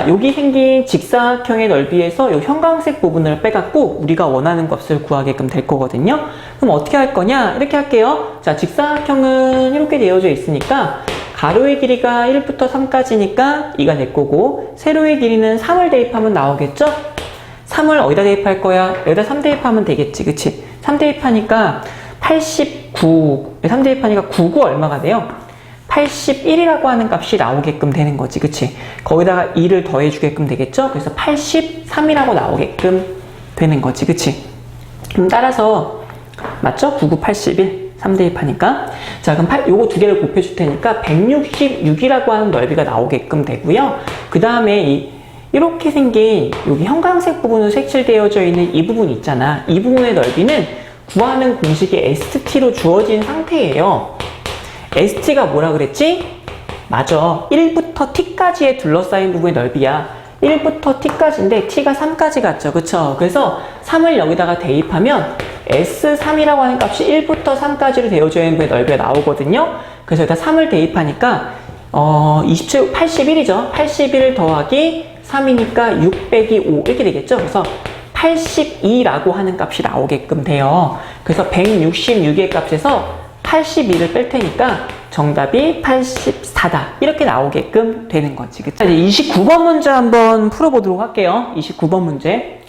여기 생긴 직사각형의 넓이에서 이 형광색 부분을 빼갖고 우리가 원하는 값을 구하게끔 될 거거든요. 그럼 어떻게 할 거냐? 이렇게 할게요. 자, 직사각형은 이렇게 되어져 있으니까 가로의 길이가 1부터 3까지니까 2가 될 거고 세로의 길이는 3을 대입하면 나오겠죠? 3을 어디다 대입할 거야? 여기다 3 대입하면 되겠지. 그치? 3 대입하니까 89 3 대입하니까 99 얼마가 돼요? 81이라고 하는 값이 나오게끔 되는 거지. 그치? 거기다가 2를 더해주게끔 되겠죠? 그래서 83이라고 나오게끔 되는 거지. 그치? 그럼 따라서 맞죠? 99, 81 3 대입하니까 자 그럼 요거 두 개를 곱해줄 테니까 166이라고 하는 넓이가 나오게끔 되고요. 그 다음에 이렇게 생긴 여기 형광색 부분으로 색칠되어져 있는 이 부분 있잖아. 이 부분의 넓이는 구하는 공식이 ST로 주어진 상태예요. ST가 뭐라 그랬지? 맞아. 1부터 T까지의 둘러싸인 부분의 넓이야. 1부터 T까지인데 T가 3까지 갔죠. 그쵸? 그래서 3을 여기다가 대입하면 S3이라고 하는 값이 1부터 3까지로 되어져 있는 부분의 넓이가 나오거든요. 그래서 여기다 3을 대입하니까 81이죠. 81 더하기 3이니까 6 빼기 5 이렇게 되겠죠. 그래서 82라고 하는 값이 나오게끔 돼요. 그래서 166의 값에서 82를 뺄 테니까 정답이 84다. 이렇게 나오게끔 되는 거지. 그쵸? 이제 29번 문제 한번 풀어보도록 할게요. 29번 문제.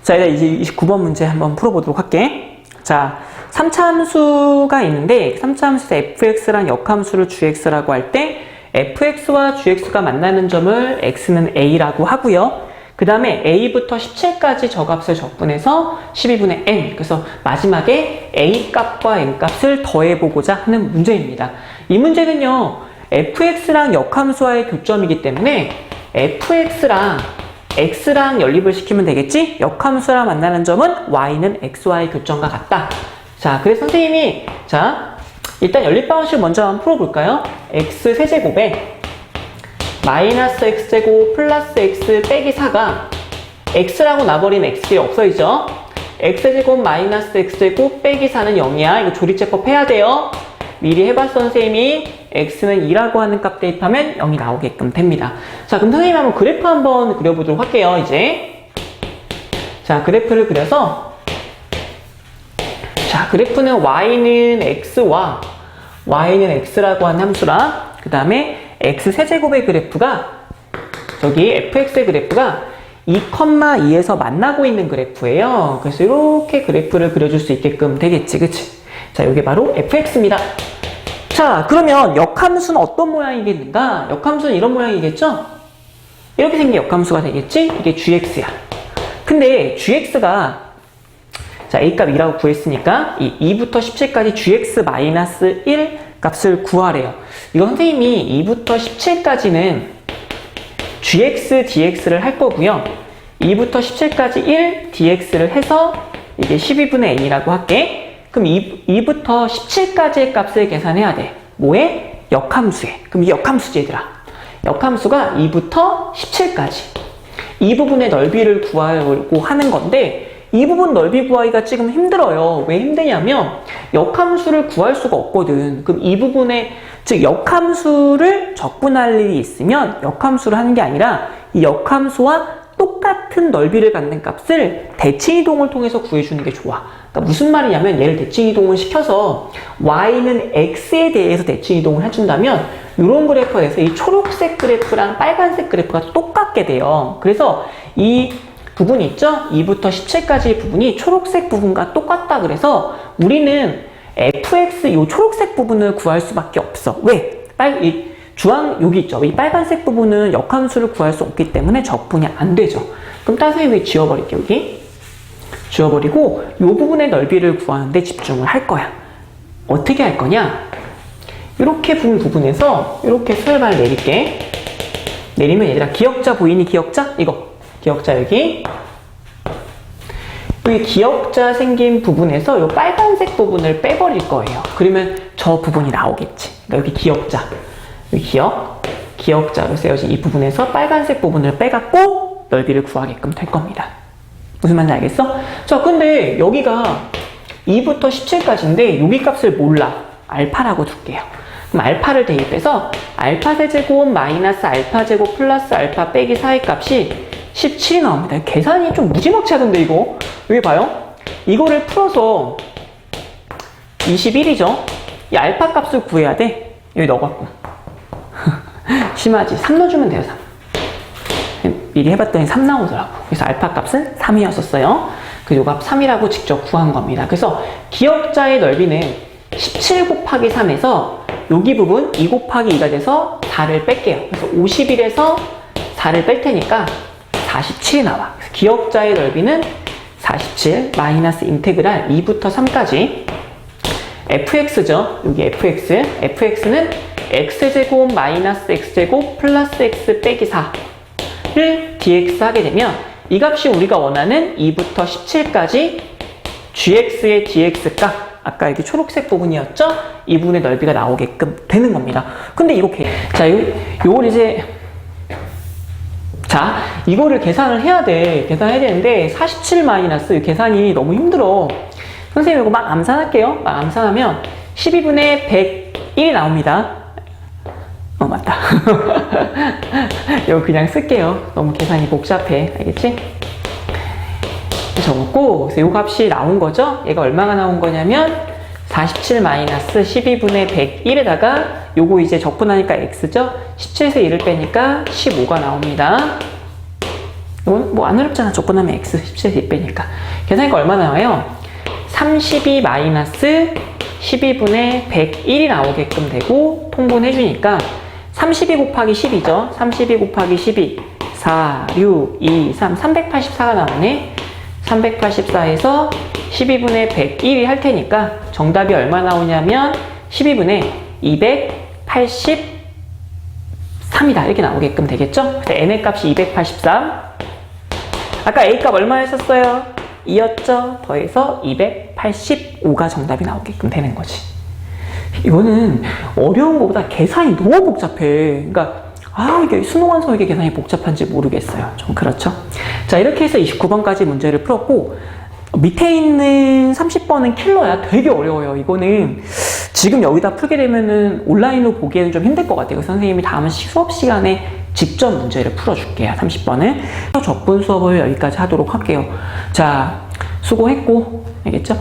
자, 이제 29번 문제 한번 풀어보도록 할게. 자, 3차 함수가 있는데 3차 함수에서 fx랑 역함수를 gx라고 할 때 fx와 gx가 만나는 점을 x는 a라고 하고요. 그 다음에 a부터 17까지 저 값을 적분해서 12분의 n. 그래서 마지막에 a 값과 n 값을 더해보고자 하는 문제입니다. 이 문제는요, fx랑 역함수와의 교점이기 때문에 fx랑 x랑 연립을 시키면 되겠지? 역함수랑 만나는 점은 y는 xy 교점과 같다. 자, 그래서 선생님이 자 일단 연립 방식 먼저 한번 풀어볼까요? x 세제곱에 마이너스 x제곱 플러스 x 빼기 4가 x라고 나버린 x이 없어지죠? x제곱 마이너스 x제곱 빼기 4는 0이야. 이거 조리제법 해야 돼요. 미리 해봤어 선생님이. x는 2라고 하는 값 대입하면 0이 나오게끔 됩니다. 자, 그럼 선생님 한번 그래프 한번 그려보도록 할게요. 이제 자, 그래프를 그려서 자, 그래프는 y는 x와 y는 x라고 하는 함수랑 그 다음에 x 세제곱의 그래프가 저기 fx의 그래프가 2,2에서 만나고 있는 그래프예요. 그래서 이렇게 그래프를 그려줄 수 있게끔 되겠지, 그치? 자, 이게 바로 fx입니다. 자, 그러면 역함수는 어떤 모양이겠는가? 역함수는 이런 모양이겠죠? 이렇게 생긴 역함수가 되겠지? 이게 gx야. 근데 gx가 자, a값 2라고 구했으니까 이 2부터 17까지 gx-1 값을 구하래요. 이거 선생님이 2부터 17까지는 gx, dx를 할 거고요. 2부터 17까지 1, dx를 해서 이게 12분의 n이라고 할게. 그럼 2부터 17까지의 값을 계산해야 돼. 뭐에? 역함수에. 그럼 이 역함수지 얘들아. 역함수가 2부터 17까지. 이 부분의 넓이를 구하려고 하는 건데 이 부분 넓이 구하기가 지금 힘들어요. 왜 힘드냐면 역함수를 구할 수가 없거든. 그럼 이 부분에 즉 역함수를 적분할 일이 있으면 역함수를 하는 게 아니라 이 역함수와 똑같은 넓이를 갖는 값을 대칭이동을 통해서 구해주는 게 좋아. 그러니까 무슨 말이냐면 얘를 대칭이동을 시켜서 y는 x에 대해서 대칭이동을 해준다면 이런 그래프에서 이 초록색 그래프랑 빨간색 그래프가 똑같게 돼요. 그래서 이 부분이 있죠? 2부터 17까지 부분이 초록색 부분과 똑같다 그래서 우리는 fx 이 초록색 부분을 구할 수밖에 없어. 왜? 이 주황 여기 있죠? 이 빨간색 부분은 역함수를 구할 수 없기 때문에 적분이 안 되죠. 그럼 다른 선생님이 지워버릴게요. 여기 지워버리고 이 부분의 넓이를 구하는데 집중을 할 거야. 어떻게 할 거냐? 이렇게 분 부분에서 이렇게 수열반을 내릴게. 내리면 얘들아 기역자 보이니? 기역자? 이거 기역자 여기 기역자 생긴 부분에서 이 빨간색 부분을 빼버릴 거예요. 그러면 저 부분이 나오겠지. 그러니까 여기 기역자 여기 기역자로 쓰여진 이 부분에서 빨간색 부분을 빼갖고 넓이를 구하게끔 될 겁니다. 무슨 말인지 알겠어? 자, 근데 여기가 2부터 17까지인데 여기 값을 몰라. 알파라고 둘게요. 그럼 알파를 대입해서 알파 세제곱 마이너스 알파 제곱 플러스 알파 빼기 4의 값이 17이 나옵니다. 계산이 좀 무지막지 하던데 이거. 여기 봐요. 이거를 풀어서 21이죠. 이 알파 값을 구해야 돼. 여기 넣어갖고. 심하지. 3 넣어주면 돼요. 3. 미리 해봤더니 3 나오더라고. 그래서 알파 값은 3이었었어요. 그 요 값 3이라고 직접 구한 겁니다. 그래서 기역자의 넓이는 17 곱하기 3에서 여기 부분 2 곱하기 2가 돼서 4를 뺄게요. 그래서 51에서 4를 뺄 테니까 47이 나와. 그래서 기역자의 넓이는 47 마이너스 인테그랄 2부터 3까지 fx죠. 여기 fx는 x제곱 마이너스 x제곱 플러스 x 빼기 4를 dx 하게 되면 이 값이 우리가 원하는 2부터 17까지 gx의 dx 값, 아까 여기 초록색 부분이었죠? 이 부분의 넓이가 나오게끔 되는 겁니다. 근데 이렇게 자, 요걸 이제 자, 이거를 계산을 해야 돼. 계산해야 되는데 47 마이너스 계산이 너무 힘들어. 선생님 이거 막 암산할게요. 막 암산하면 12분의 101이 나옵니다. 맞다. 이거 그냥 쓸게요. 너무 계산이 복잡해. 알겠지? 적었고, 그래서 이 값이 나온 거죠? 얘가 얼마가 나온 거냐면 47 마이너스 12분의 101에다가 요거 이제 적분하니까 x죠? 17에서 1을 빼니까 15가 나옵니다. 이건 뭐 안 어렵잖아. 적분하면 x 17에서 1 빼니까. 계산하니까 얼마 나와요? 32 마이너스 12분의 101이 나오게끔 되고 통분해주니까 32 곱하기 10이죠. 32 곱하기 12 4, 6, 2, 3 384가 나오네. 384에서 12분의 101이 할 테니까 정답이 얼마 나오냐면 12분의 283이다. 이렇게 나오게끔 되겠죠. 그래서 n의 값이 283 아까 A값 얼마였었어요? 2였죠? 더해서 285가 정답이 나오게끔 되는 거지. 이거는 어려운 것보다 계산이 너무 복잡해. 그러니까 이게 수능완성 이게 계산이 복잡한지 모르겠어요. 좀 그렇죠? 자, 이렇게 해서 29번까지 문제를 풀었고, 밑에 있는 30번은 킬러야. 되게 어려워요. 이거는 지금 여기다 풀게 되면은 온라인으로 보기에는 좀 힘들 것 같아요. 선생님이 다음 수업 시간에 직접 문제를 풀어줄게요. 30번은. 적분 수업을 여기까지 하도록 할게요. 자, 수고했고, 알겠죠?